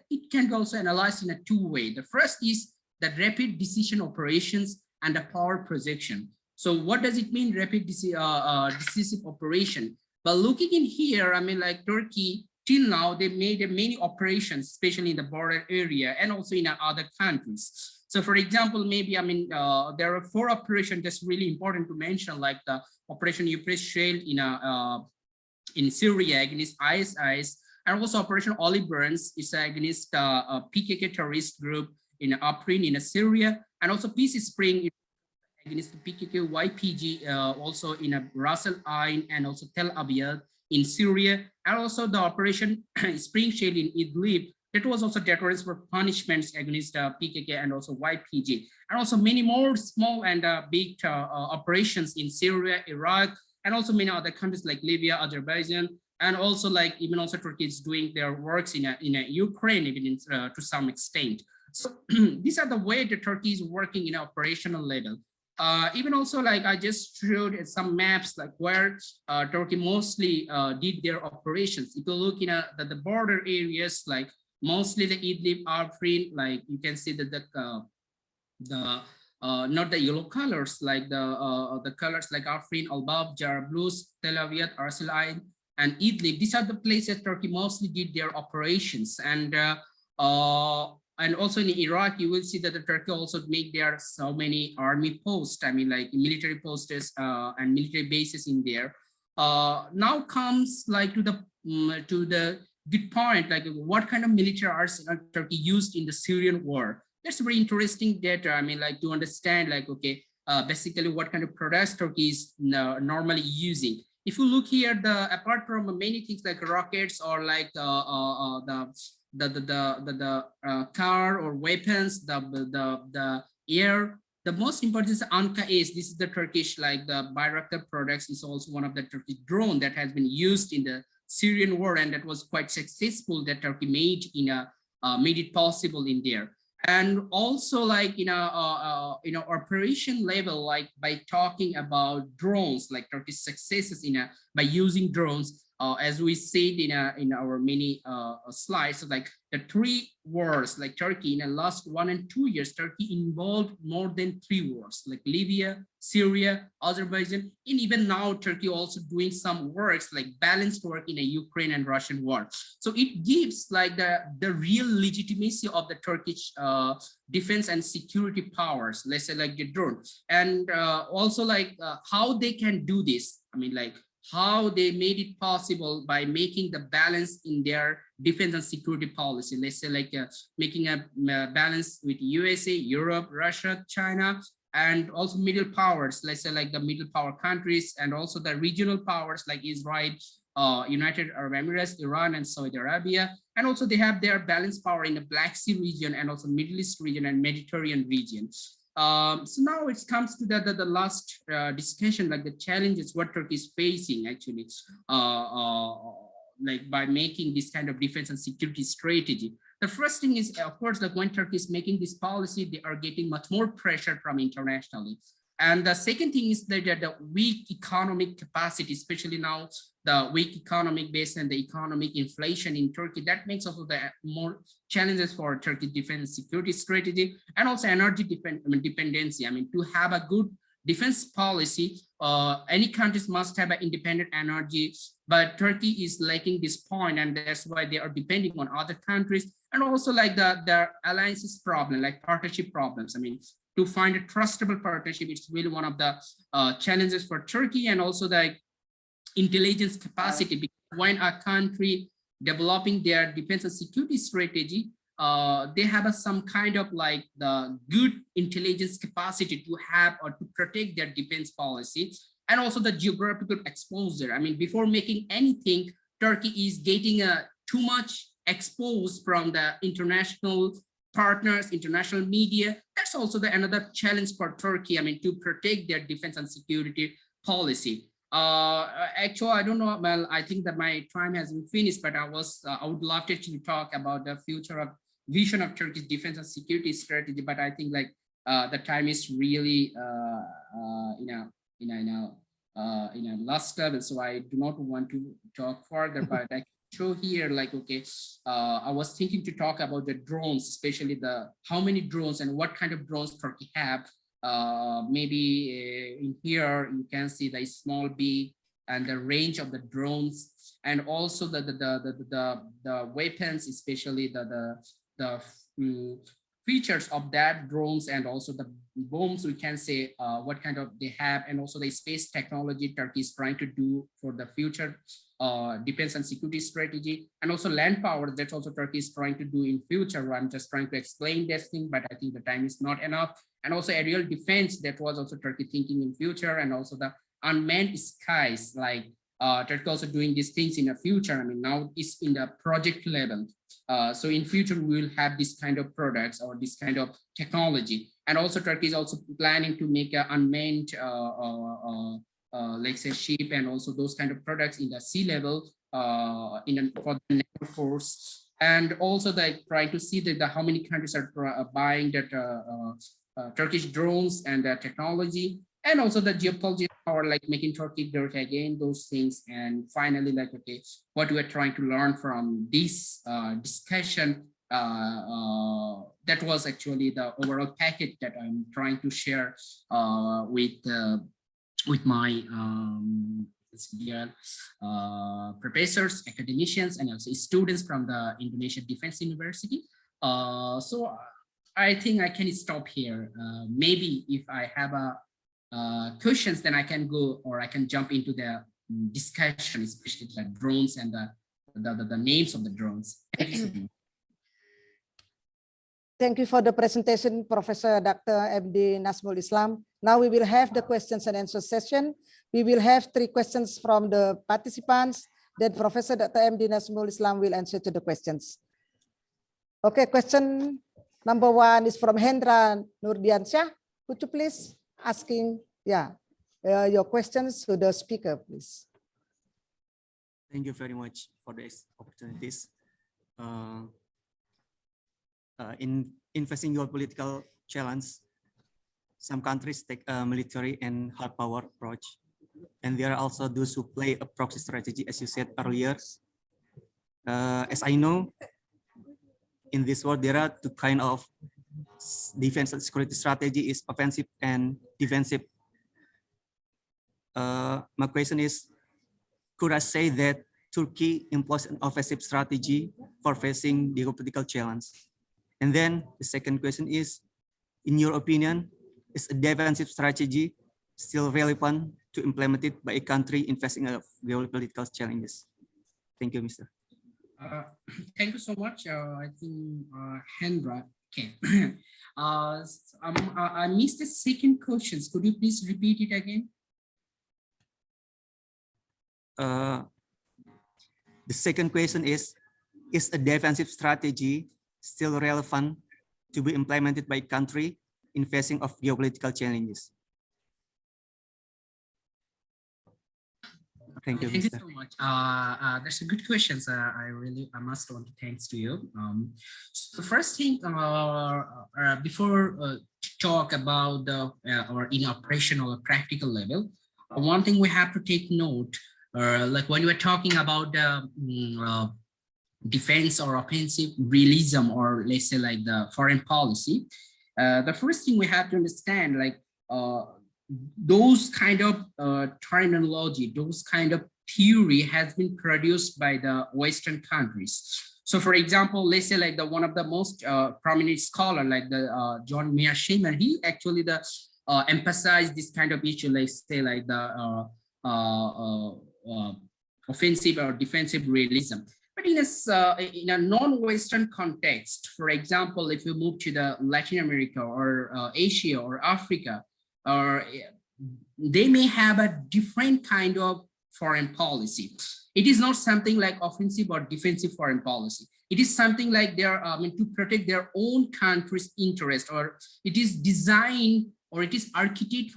It can be also analyzed in a 2 ways. The first is the rapid decision operations and the power projection. So what does it mean, rapid decisive operation? But looking in here, I mean, like Turkey, till now, they made many operations, especially in the border area and also in other countries. So for example, maybe, I mean, there are 4 operations that's really important to mention, like the Operation Euphrates Shield in Syria against ISIS, and also Operation Olive Burns is against PKK terrorist group in Afrin in Syria, and also Peace Spring against the PKK YPG also in Ras Al Ain and also Tel Abyad in Syria, and also the Operation Spring Shield in Idlib. That was also deterrence for punishments against PKK and also YPG, and also many more small and big operations in Syria, Iraq, and also many other countries like Libya, Azerbaijan, and also like even also Turkey is doing their works in Ukraine, even in, to some extent. So these are the way that Turkey is working in operational level. Even also, like I just showed some maps, like where Turkey mostly did their operations. If you look in the border areas, like mostly the Idlib, Afrin, like you can see that not the yellow colors, like the colors like Afrin, Al-Bab, Jarablus, Tel Aviv, Ras Al Ain, and Idlib. These are the places Turkey mostly did their operations. And also in Iraq, you will see that the Turkey also make there so many army posts, I mean, like military posts and military bases in there. Now comes like to the good point, like what kind of military arsenal Turkey used in the Syrian war. That's very interesting data. I mean, like to understand, like, okay, basically what kind of products Turkey is normally using. If you look here, apart from many things like rockets or like the car or weapons, the air, the most important is UCAVs. This is the Turkish, like the Bayraktar products is also one of the Turkish drone that has been used in the Syrian war, and that was quite successful that Turkey made made it possible in there. And also like operation level, like by talking about drones, like Turkish successes by using drones, as we said in our many slides, like the 3 wars, like Turkey in the last 1 and 2 years, Turkey involved more than 3 wars, like Libya, Syria, Azerbaijan, and even now Turkey also doing some works like balanced work in a Ukraine and Russian war. So it gives like the real legitimacy of the Turkish defense and security powers, let's say like the drone, and also like how they can do this. I mean, like how they made it possible by making the balance in their defense and security policy. Let's say like making a balance with USA, Europe, Russia, China, and also middle powers, let's say like the middle power countries, and also the regional powers like Israel, United Arab Emirates, Iran, and Saudi Arabia. And also they have their balanced power in the Black Sea region and also Middle East region and Mediterranean region. So now it comes to the last discussion, like the challenges what Turkey is facing actually, like by making this kind of defense and security strategy. The first thing is, of course, like when Turkey is making this policy, they are getting much more pressure from internationally. And the second thing is that the weak economic capacity, especially now the weak economic base and the economic inflation in Turkey, that makes also the more challenges for Turkey defense security strategy, and also energy dependency. I mean, to have a good defense policy, any countries must have an independent energy, but Turkey is lacking this point, and that's why they are depending on other countries. And also like the alliances problem, like partnership problems. I mean, to find a trustable partnership, it's really one of the challenges for Turkey, and also the intelligence capacity. Because when a country developing their defense and security strategy, they have some kind of like the good intelligence capacity to have or to protect their defense policy, and also the geographical exposure. I mean, before making anything, Turkey is getting too much exposed from the international partners, international media. That's also another challenge for Turkey, I mean, to protect their defense and security policy. Actually, I don't know, well, I think that my time has been finished, but I would love to talk about the future of vision of Turkey's defense and security strategy, but I think like the time is really last level, so I do not want to talk further, but I show here like, okay, I was thinking to talk about the drones, especially how many drones and what kind of drones Turkey have. Maybe in here you can see the small, big, and the range of the drones, and also the weapons, especially the features of that drones, and also the bombs, we can say what kind of they have, and also the space technology Turkey is trying to do for the future defense and security strategy, and also land power, that's also Turkey is trying to do in future. I'm just trying to explain this thing, but I think the time is not enough. And also aerial defense, that was also Turkey thinking in future, and also the unmanned skies, like Turkey also doing these things in the future. I mean, now it's in the project level. So in future, we will have this kind of products or this kind of technology. And also Turkey is also planning to make an unmanned, like say ship, and also those kind of products in the sea level for the naval force. And also they try to see that how many countries are buying that Turkish drones and the technology, and also the geopolitical power, like making Turkey dirty again, those things. And finally, like, okay, what we are trying to learn from this discussion, that was actually the overall package that I'm trying to share with my professors, academicians, and also students from the Indonesia Defense University. So I think I can stop here. Maybe if I have questions, then I can go, or I can jump into the discussion, especially the drones and the names of the drones. Thank you so much. Thank you for the presentation, Professor Dr. MD Nazmul Islam. Now we will have the questions and answer session. We will have 3 questions from the participants. Then Professor Dr. MD Nazmul Islam will answer to the questions. Okay, question number 1 is from Hendra Nurdiansyah. Could you please asking your questions to the speaker, please? Thank you very much for these opportunities. In facing your political challenge, some countries take a military and hard power approach, and there are also those who play a proxy strategy, as you said earlier. As I know, in this world there are 2 kinds of defense and security strategy: is offensive and defensive. My question is, could I say that Turkey employs an offensive strategy for facing the geopolitical challenge? And then the second question is, in your opinion, is a defensive strategy still relevant to implement it by a country in facing a geopolitical challenges? Thank you, Mr. Thank you so much. I think Hendra. Okay. I missed the second question. Could you please repeat it again? The second question is a defensive strategy still relevant to be implemented by a country in facing of geopolitical challenges? Thank you, Thank you Mr. so much. That's a good question. I must want to thanks to you. So the first thing, before talk about or in operational or practical level, one thing we have to take note, like when we're talking about the defense or offensive realism, or let's say like the foreign policy, the first thing we have to understand, like those kind of terminology, those kind of theory has been produced by the Western countries. So for example, let's say like one of the most prominent scholar, like the John Mayer Scheimer, he actually emphasized this kind of issue, let's say like the offensive or defensive realism. But in a non-Western context, for example, if you move to the Latin America or Asia or Africa, or they may have a different kind of foreign policy. It is not something like offensive or defensive foreign policy. It is something like they're to protect their own country's interest, or it is designed, or it is architected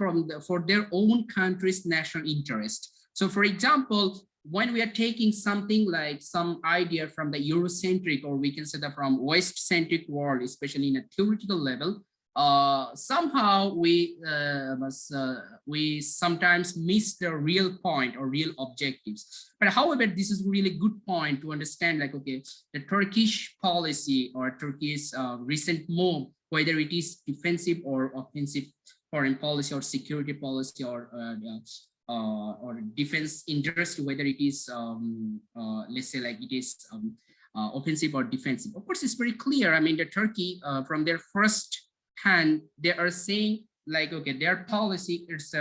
for their own country's national interest. So for example, when we are taking something like some idea from the Eurocentric, or we can say that from West-centric world, especially in a theoretical level, somehow we sometimes miss the real point or real objectives. But however, this is really good point to understand, like, okay, the Turkish policy or Turkey's recent move, whether it is defensive or offensive foreign policy or security policy or or defense industry, whether it is let's say like it is offensive or defensive. Of course, it's very clear. I mean, the Turkey from their first hand, they are saying like, okay, their policy is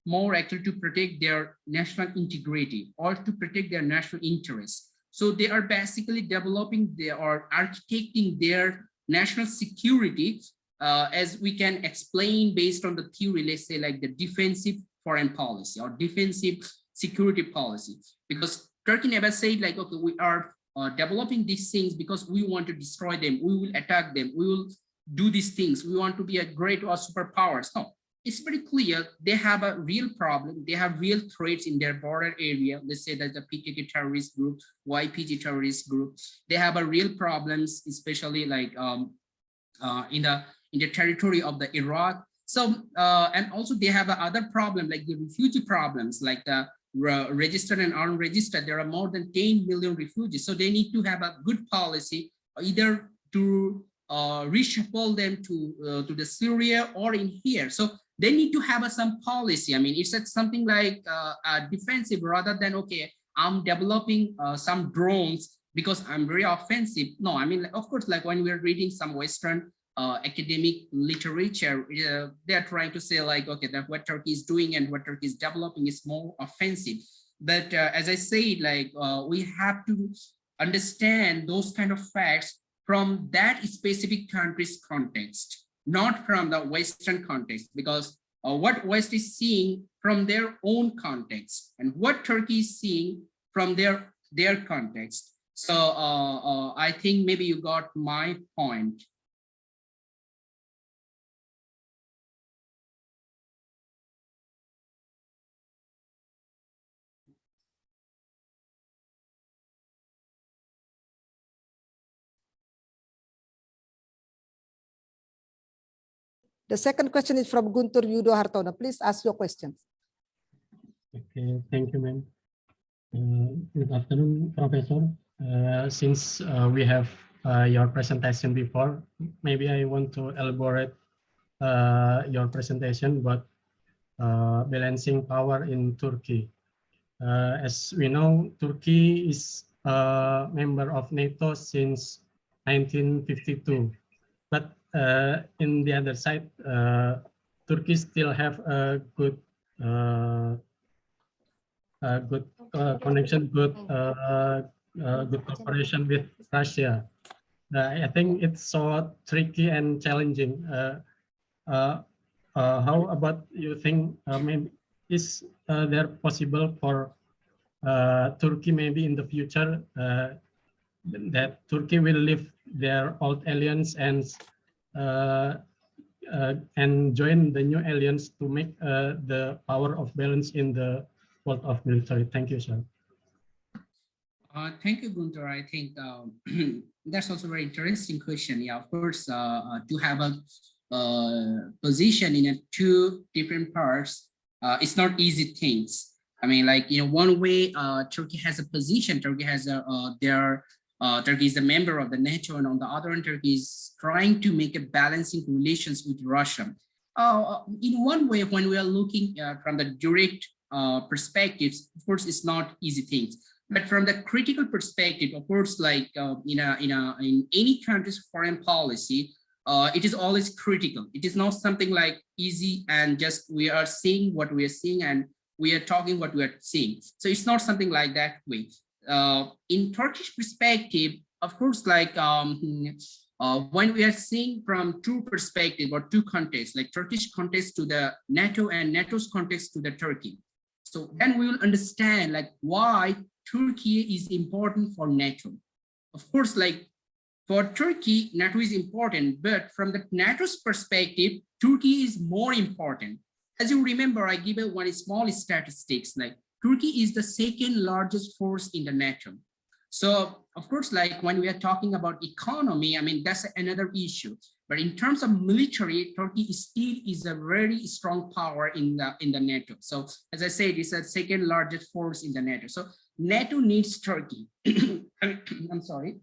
more actually to protect their national integrity or to protect their national interests. So they are basically developing or architecting their national security as we can explain based on the theory, let's say like the defensive foreign policy or defensive security policy. Because Turkey never said like, okay, we are developing these things because we want to destroy them, we will attack them, we will do these things, we want to be a great or superpowers. No, it's very clear they have a real problem, they have real threats in their border area. Let's say that the PKK terrorist group, YPG terrorist group, they have a real problems, especially like in the territory of the Iraq. So and also they have other problem like the refugee problems, like the registered and unregistered. There are more than 10 million refugees, so they need to have a good policy, either to reshuffle them to the Syria or in here. So they need to have some policy. I mean, it's something like defensive rather than, okay, I'm developing some drones because I'm very offensive. No, I mean, of course, like when we're reading some Western academic literature, they are trying to say like, okay, that what Turkey is doing and what Turkey is developing is more offensive. But as I said, like we have to understand those kind of facts from that specific country's context, not from the Western context, because what West is seeing from their own context and what Turkey is seeing from their context. So I think maybe you got my point. The second question is from Guntur Yudo Hartono. Please ask your questions. Okay, thank you, ma'am. Good afternoon, Professor. Since we have your presentation before, maybe I want to elaborate your presentation about balancing power in Turkey. As we know, Turkey is a member of NATO since 1952, but in the other side, Turkey still have a good connection, good cooperation with Russia. I think it's so tricky and challenging. How about you think? Maybe is there possible for Turkey maybe in the future that Turkey will leave their old alliance and join the new alliance to make the power of balance in the world of military? Thank you, sir. Thank you, Guntur. I think that's also a very interesting question. Yeah, of course, to have a position in two different parts, it's not easy things. I mean, like, you know, one way Turkey has a position, Turkey has Turkey is a member of the NATO, and on the other hand, Turkey is trying to make a balancing relations with Russia. In one way, when we are looking from the direct perspectives, of course, it's not easy things. But from the critical perspective, of course, like in any country's foreign policy, it is always critical. It is not something like easy and just we are seeing what we are seeing and we are talking what we are seeing. So it's not something like that way. In Turkish perspective, of course, like when we are seeing from two perspectives or two contexts, like Turkish context to the NATO and NATO's context to the Turkey. So then we will understand like why Turkey is important for NATO. Of course, like for Turkey, NATO is important, but from the NATO's perspective, Turkey is more important. As you remember, I give it one small statistics, like Turkey is the second largest force in the NATO. So of course, like when we are talking about economy, I mean, that's another issue. But in terms of military, Turkey still is a very strong power in the NATO. So as I said, it's the second largest force in the NATO. So NATO needs Turkey. I'm sorry.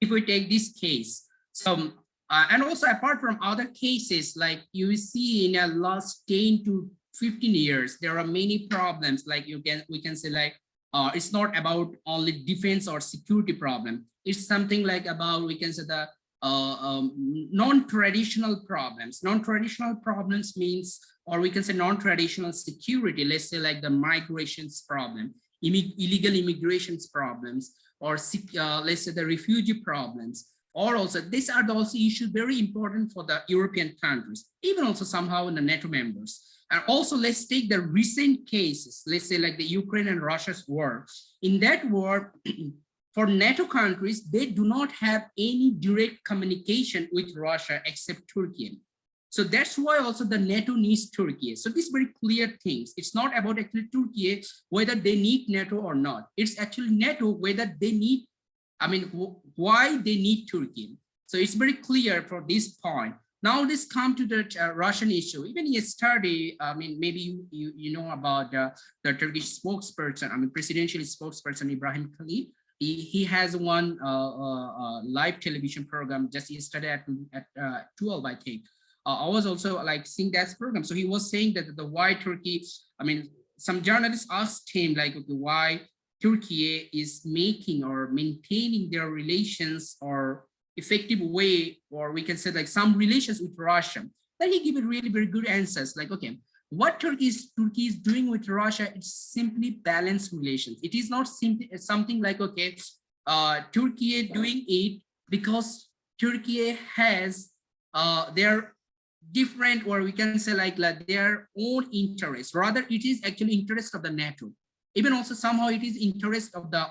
If we take this case, so and also apart from other cases, like you see in the last 10 to 15 years, there are many problems. Like we can say like, it's not about only defense or security problem. It's something like about, we can say the non-traditional problems. Non-traditional problems means, or we can say non-traditional security, let's say like the migrations problem, illegal immigrations problems, or let's say the refugee problems, or also these are also issues very important for the European countries, even also somehow in the NATO members. And also let's take the recent cases, let's say like the Ukraine and Russia's war. In that war, for NATO countries, they do not have any direct communication with Russia except Turkey. So that's why also the NATO needs Turkey. So these very clear things. It's not about actually Turkey, whether they need NATO or not. It's actually NATO, whether they need, I mean, why they need Turkey. So it's very clear for this point. Now let's come to the Russian issue. Even yesterday, I mean, maybe you know about the Turkish spokesperson, I mean, presidential spokesperson Ibrahim Khalid. He has one live television program just yesterday at 12, I think. I was also like seeing that program. So he was saying that the why Turkey, I mean, some journalists asked him like, okay, why Turkey is making or maintaining their relations or effective way, or we can say like some relations with Russia. Then he gave it really very good answers. Like, okay, what Turkey is doing with Russia, it's simply balanced relations. It is not simply something like, okay, Turkey doing it because Turkey has their different, or we can say like their own interests. Rather, it is actually interest of the NATO. Even also somehow it is interest of the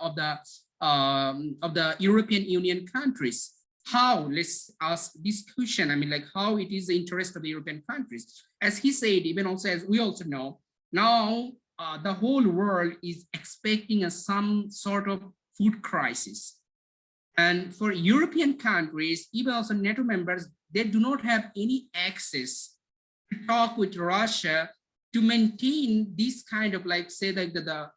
European Union countries. How, let's ask this question, I mean, like how it is the interest of the European countries. As he said, even also as we also know, now the whole world is expecting some sort of food crisis. And for European countries, even also NATO members, they do not have any access to talk with Russia to maintain this kind of like, say like the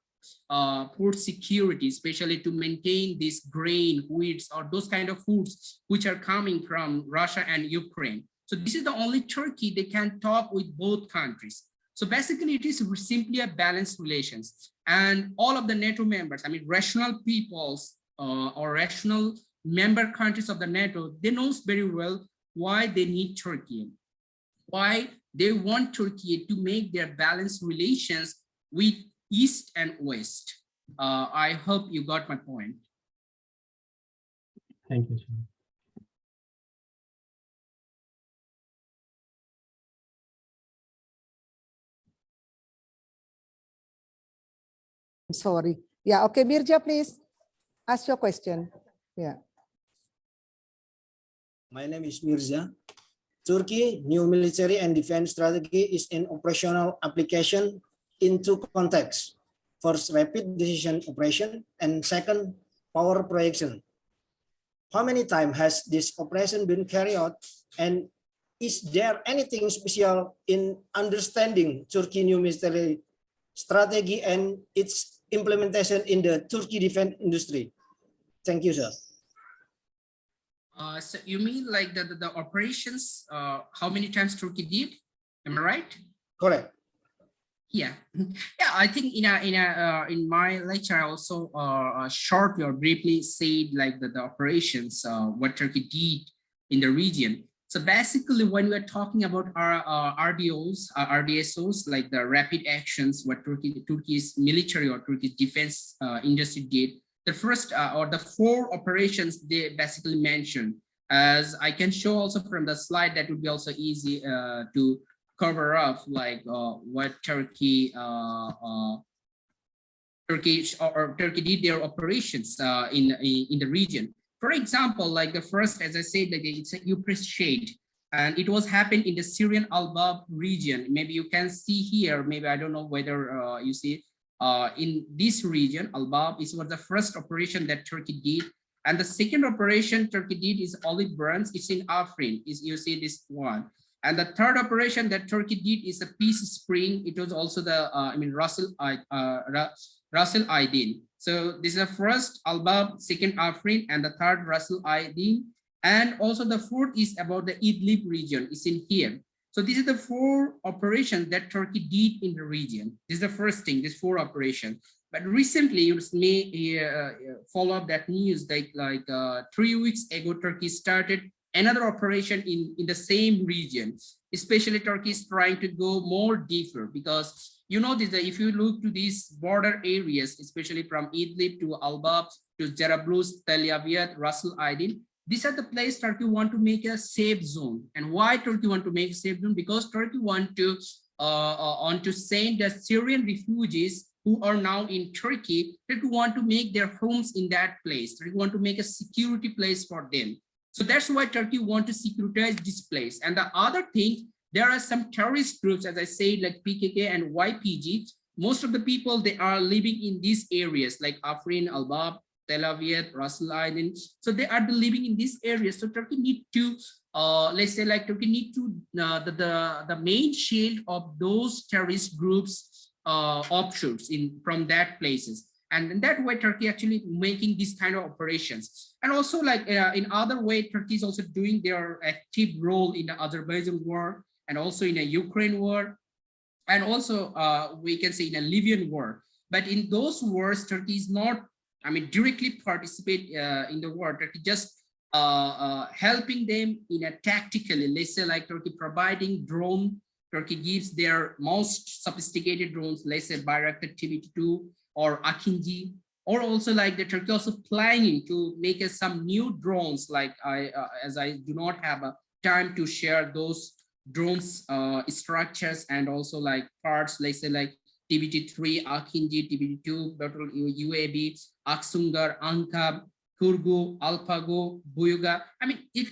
food security, especially to maintain this grain, wheats, or those kind of foods which are coming from Russia and Ukraine. So this is the only Turkey they can talk with both countries. So basically it is simply a balanced relations. And all of the NATO members, I mean, rational peoples or rational member countries of the NATO, they know very well why they need Turkey, why they want Turkey to make their balanced relations with East and West. I hope you got my point. Thank you, sir. Sorry. Yeah, okay, Mirja, please ask your question. Yeah. My name is Mirza. Turkey new military and defense strategy is an operational application in two contexts. First, rapid decision operation, and second, power projection. How many times has this operation been carried out, and is there anything special in understanding Turkey new military strategy and its implementation in the Turkey defense industry? Thank you, sir. So you mean like the operations, how many times Turkey did? Am I right? Correct. Yeah, yeah. I think in my lecture I also shortly or briefly said like the operations what Turkey did in the region. So basically, when we're talking about our RDSOs, like the rapid actions, what Turkey's military or Turkey's defense industry did, the first or the 4 operations they basically mentioned. As I can show also from the slide, that would be also easy to cover up, like what Turkey did their operations in the region. For example, like the first, as I said, like it's a Euphrates shade, and it was happened in the Syrian Al-Bab region. Maybe you can see here. Maybe I don't know whether you see in this region, Al-Bab is what the first operation that Turkey did, and the second operation Turkey did is Olive Branch. It's in Afrin. Is you see this one. And the third operation that Turkey did is a Peace Spring. It was also the Ras al-Aydin. So this is the first Al-Bab, second Afrin, and the third Ras al-Aydin. And also the fourth is about the Idlib region. It's in here. So So these are the 4 operations that Turkey did in the region. This is the first thing, these 4 operations. But recently, you may follow up that news, like 3 weeks ago, Turkey started another operation in the same region. Especially Turkey is trying to go more deeper, because you know this, that if you look to these border areas, especially from Idlib to Albab to Jarablus, Tel Aviv, Ras Al Ain, these are the places Turkey want to make a safe zone. And why Turkey want to make a safe zone? Because Turkey want to send the Syrian refugees who are now in Turkey. Turkey want to make their homes in that place. Turkey want to make a security place for them. So that's why Turkey want to securitize this place. And the other thing, there are some terrorist groups, as I said, like PKK and YPG. Most of the people, they are living in these areas like Afrin, Albab, Tel Aviv, Ras Al Ain. So they are living in these areas. So Turkey need to, let's say, like Turkey need to, the main shield of those terrorist groups offshoots from that places. And in that way, Turkey actually making these kind of operations. And also, like in other way, Turkey is also doing their active role in the Azerbaijan war, and also in a Ukraine war, and also we can say in a Libyan war. But in those wars, Turkey is not, I mean, directly participate in the war. Turkey just helping them in a tactically, let's say like Turkey providing drone. Turkey gives their most sophisticated drones, let's say Bayraktar TB2 or Akinji, or also like the Turkey also planning to make some new drones. Like as I do not have a time to share those drones structures and also like parts, let's say like TBT3, Akinji, TBT2, Battle UAV, Aksungar, Ankab, Kurgu, Alpago, Buyuga. I mean, if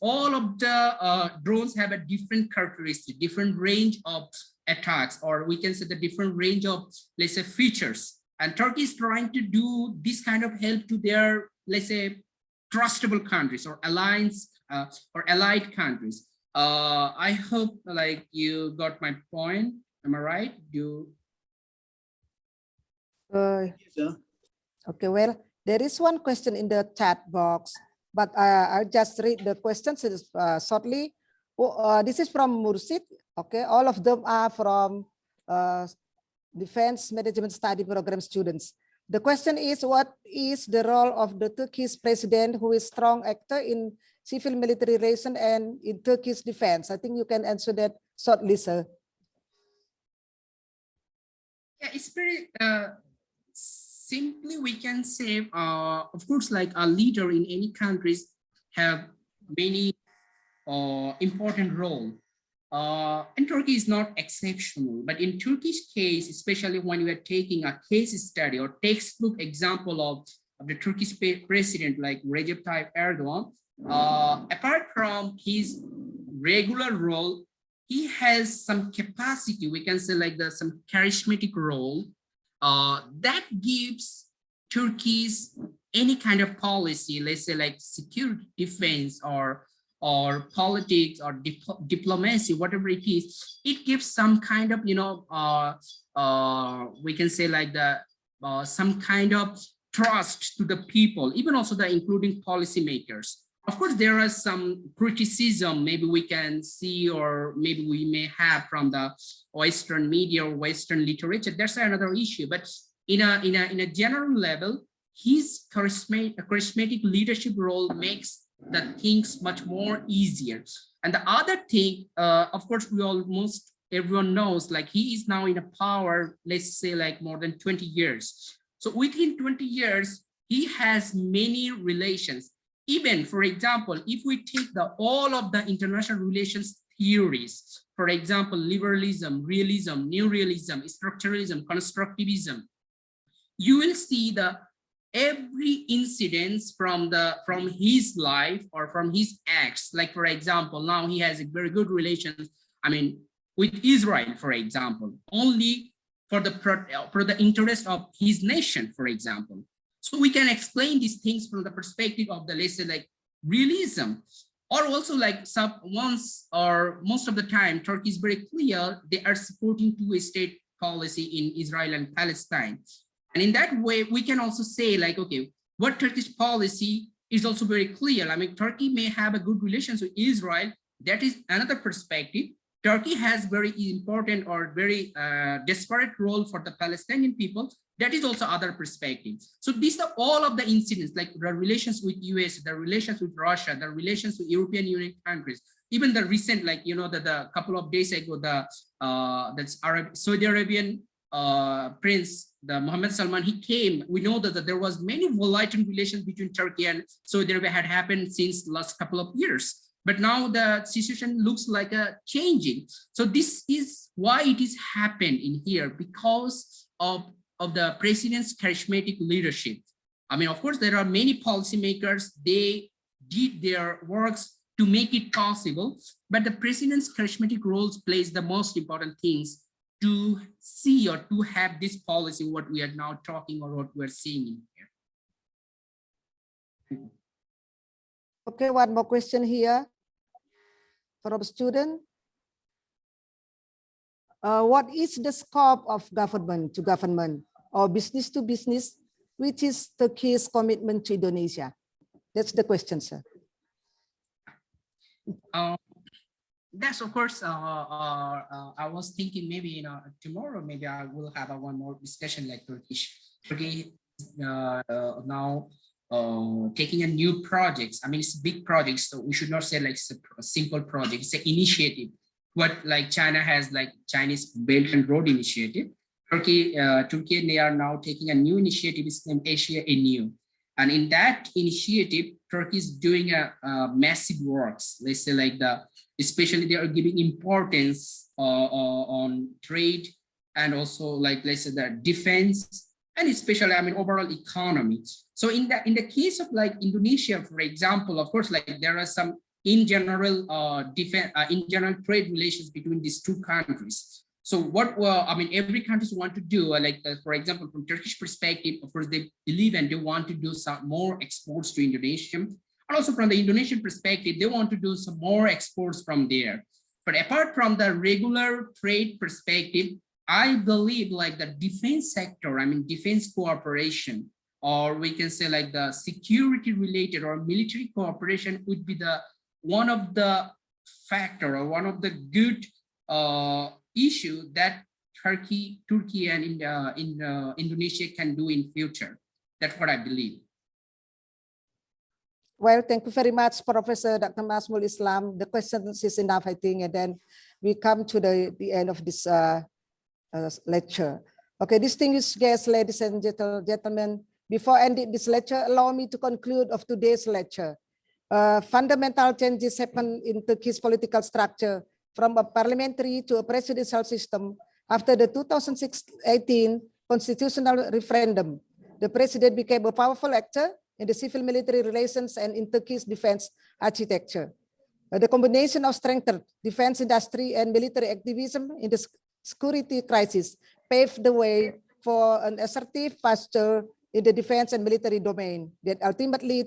all of the drones have a different characteristic, different range of attacks, or we can say the different range of, let's say, features. And Turkey is trying to do this kind of help to their, let's say, trustable countries or alliance or allied countries. I hope like you got my point. Am I right? Okay, well, there is one question in the chat box, but I'll just read the questions shortly. This is from Mursid. Okay, all of them are from Defense Management Study Program students. The question is, what is the role of the Turkish president, who is strong actor in civil-military relation and in Turkish defense? I think you can answer that shortly, sir. Yeah, it's very simply we can say, of course, like a leader in any countries have many important role. And Turkey is not exceptional, but in Turkish case, especially when you are taking a case study or textbook example of the Turkish president like Recep Tayyip Erdogan, apart from his regular role, he has some capacity, we can say like some charismatic role that gives Turkey's any kind of policy, let's say like security, defense, or politics or diplomacy, whatever it is, it gives some kind of, you know, we can say like some kind of trust to the people, even also the including policymakers. Of course, there are some criticism maybe we can see, or maybe we may have from the Western media or Western literature. That's another issue. But in a general level, his charismatic leadership role makes the things much more easier. And the other thing, of course, almost everyone knows, like he is now in a power, let's say like more than 20 years. So within 20 years, he has many relations. Even, for example, if we take all of the international relations theories, for example, liberalism, realism, neorealism, structuralism, constructivism, you will see every incident from his life or from his acts. Like, for example, now he has a very good relations, I mean, with Israel, for example, only for the interest of his nation, for example. So we can explain these things from the perspective of the, let's say, like realism, or also like once or most of the time, Turkey is very clear they are supporting two-state policy in Israel and Palestine. And in that way, we can also say like, okay, what Turkish policy is also very clear. I mean, Turkey may have a good relations with Israel. That is another perspective. Turkey has very important or very desperate role for the Palestinian people. That is also other perspectives. So these are all of the incidents, like the relations with US, the relations with Russia, the relations with European Union countries, even the recent, like, you know, the couple of days ago, that's Saudi Arabian prince, the Mohammed Salman, he came. We know that there was many volatile relations between Turkey and Saudi Arabia had happened since last couple of years. But now the situation looks like a changing. So this is why it is happened in here, because of the president's charismatic leadership. I mean, of course, there are many policymakers, they did their works to make it possible, but the president's charismatic roles plays the most important things to see or to have this policy, what we are now talking or what we're seeing in here. Okay, one more question here from a student. What is the scope of government to government or business to business, which is Turkey's commitment to Indonesia? That's the question, sir. That's of course, I was thinking maybe, you know, tomorrow, maybe I will have one more discussion like Turkey now taking a new projects. I mean, it's big projects, so we should not say like it's a simple project, it's an initiative. What like China has, like Chinese Belt and Road Initiative. Turkey, they are now taking a new initiative, it's named Asia Anew. And in that initiative, Turkey is doing a massive works. Let's say like especially they are giving importance on trade and also like, let's say the defense and especially, I mean, overall economy. So in the case of like Indonesia, for example, of course, like there are some in general trade relations between these two countries. So what, I mean, every country want to do, for example, from Turkish perspective, of course, they believe and they want to do some more exports to Indonesia. And also from the Indonesian perspective, they want to do some more exports from there. But apart from the regular trade perspective, I believe like the defense sector, I mean, defense cooperation, or we can say like the security related or military cooperation would be the one of the factor or one of the good issue that Turkey and Indonesia can do in future. That's what I believe. Well, thank you very much, Professor Dr. Nazmul Islam. The questions is enough, I think, and then we come to the end of this lecture. Okay, distinguished guests, ladies and gentlemen, before ending this lecture, allow me to conclude of today's lecture. Fundamental changes happen in Turkey's political structure from a parliamentary to a presidential system after the 2018 constitutional referendum. The president became a powerful actor in the civil-military relations and in Turkey's defense architecture. The combination of strengthened defense industry and military activism in the security crisis paved the way for an assertive posture in the defense and military domain that ultimately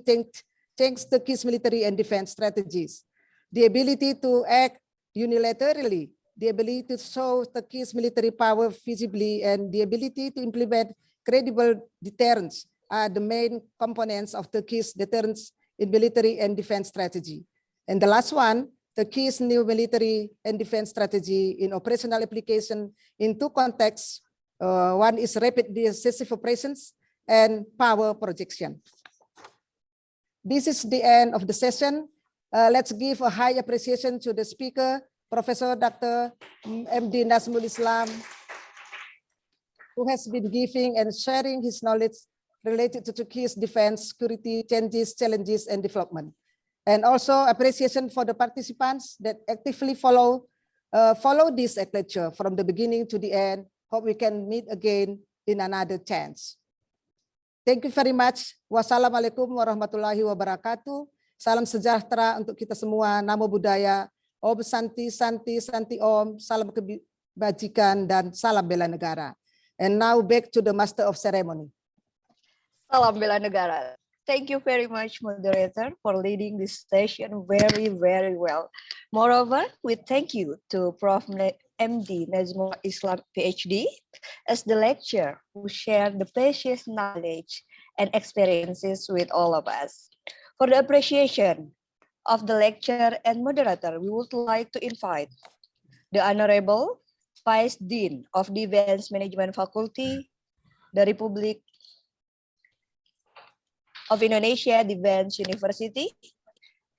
changed Turkey's military and defense strategies. The ability to act unilaterally, the ability to show Turkey's military power visibly, and the ability to implement credible deterrence are the main components of Turkey's deterrence in military and defense strategy. And the last one, Turkey's new military and defense strategy in operational application in two contexts. One is rapid decisive operations and power projection. This is the end of the session. Let's give a high appreciation to the speaker, Professor Dr. MD Nazmul Islam, who has been giving and sharing his knowledge related to Turkey's defense, security, changes, challenges, and development. And also appreciation for the participants that actively follow this lecture from the beginning to the end. Hope we can meet again in another chance. Thank you very much. Wassalamualaikum warahmatullahi wabarakatuh. Salam sejahtera untuk kita semua. Namo Buddhaya. Om Santi, Santi, Santi Om. Salam kebajikan dan salam bela negara. And now back to the Master of Ceremony. Salam bela negara. Thank you very much, moderator, for leading this session very, very well. Moreover, we thank you to Prof. MD Nazmul Islam, PhD, as the lecturer who shared the precious knowledge and experiences with all of us. For the appreciation of the lecturer and moderator, we would like to invite the Honorable Vice Dean of Defense Management Faculty, the Republic of Indonesia Defense University,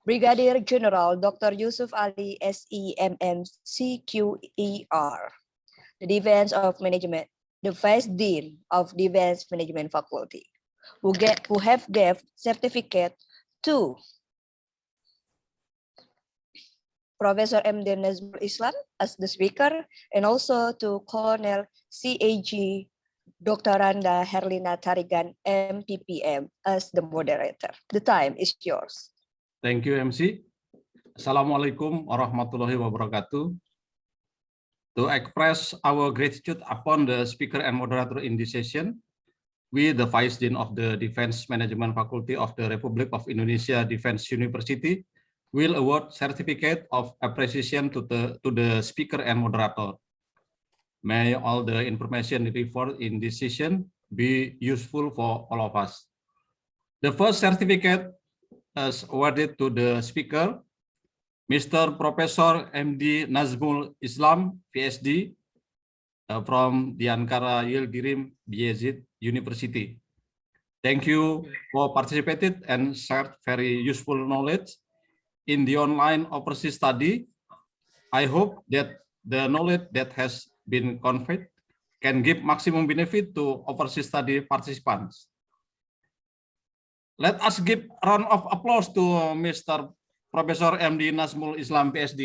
Brigadier General Dr. Yusuf Ali, SEMM CQER, the Defense of Management, the Vice Dean of Defense Management Faculty, who have gave certificate to Professor M.D. Nazmul Islam as the speaker, and also to Colonel CAG Dr. Randa Herlina Tarigan, MPPM, as the moderator. The time is yours. Thank you, MC. Assalamualaikum warahmatullahi wabarakatuh. To express our gratitude upon the speaker and moderator in this session, we, the Vice Dean of the Defense Management Faculty of the Republic of Indonesia Defense University, will award certificate of appreciation to the speaker and moderator. May all the information referred in this session be useful for all of us. The first certificate is awarded to the speaker, Mr. Professor M.D. Nazmul Islam, PhD, from the Ankara Yildirim Beyazid University. Thank you for participating and shared very useful knowledge in the online overseas study. I hope that the knowledge that has been conveyed can give maximum benefit to overseas study participants. Let us give a round of applause to Mr. Professor M.D. Nazmul Islam, PhD.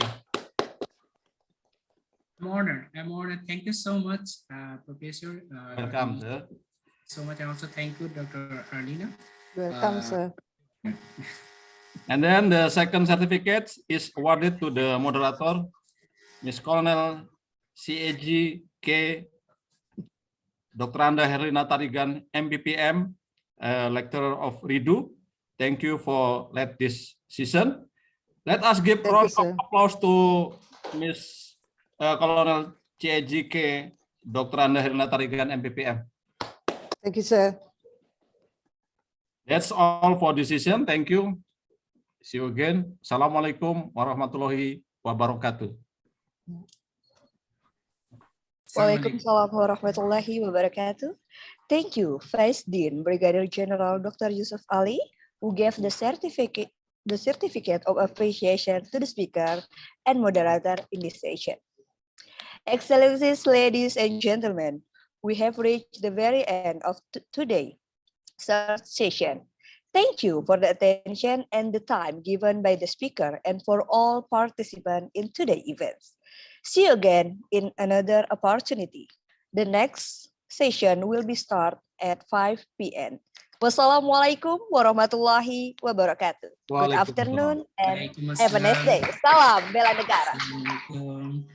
I'm honored. Thank you so much, Professor. Welcome, sir. So much. And also thank you, Dr. Arlina. Welcome, sir. And then the second certificate is awarded to the moderator, Ms. Colonel CAG K. Dr. Randa Herlina Tarigan, MBPM, lecturer of RIDU. Thank you for this session. Let us give a round of applause to Ms. Colonel CAG K. Dr. Randa Herlina Tarigan, MBPM. Thank you, sir. That's all for this session. Thank you. See you again. Assalamualaikum warahmatullahi wabarakatuh. Waalaikumsalam warahmatullahi wabarakatuh. Thank you, Vice Dean Brigadier General Dr. Yusuf Ali, who gave the certificate of appreciation to the speaker and moderator in this session. Excellencies, ladies and gentlemen, we have reached the very end of today's third session. Thank you for the attention and the time given by the speaker and for all participants in today's events. See you again in another opportunity. The next session will be start at 5 p.m. Wassalamualaikum warahmatullahi wabarakatuh. Good afternoon and have a nice day. Salam bela negara. Assalamualaikum.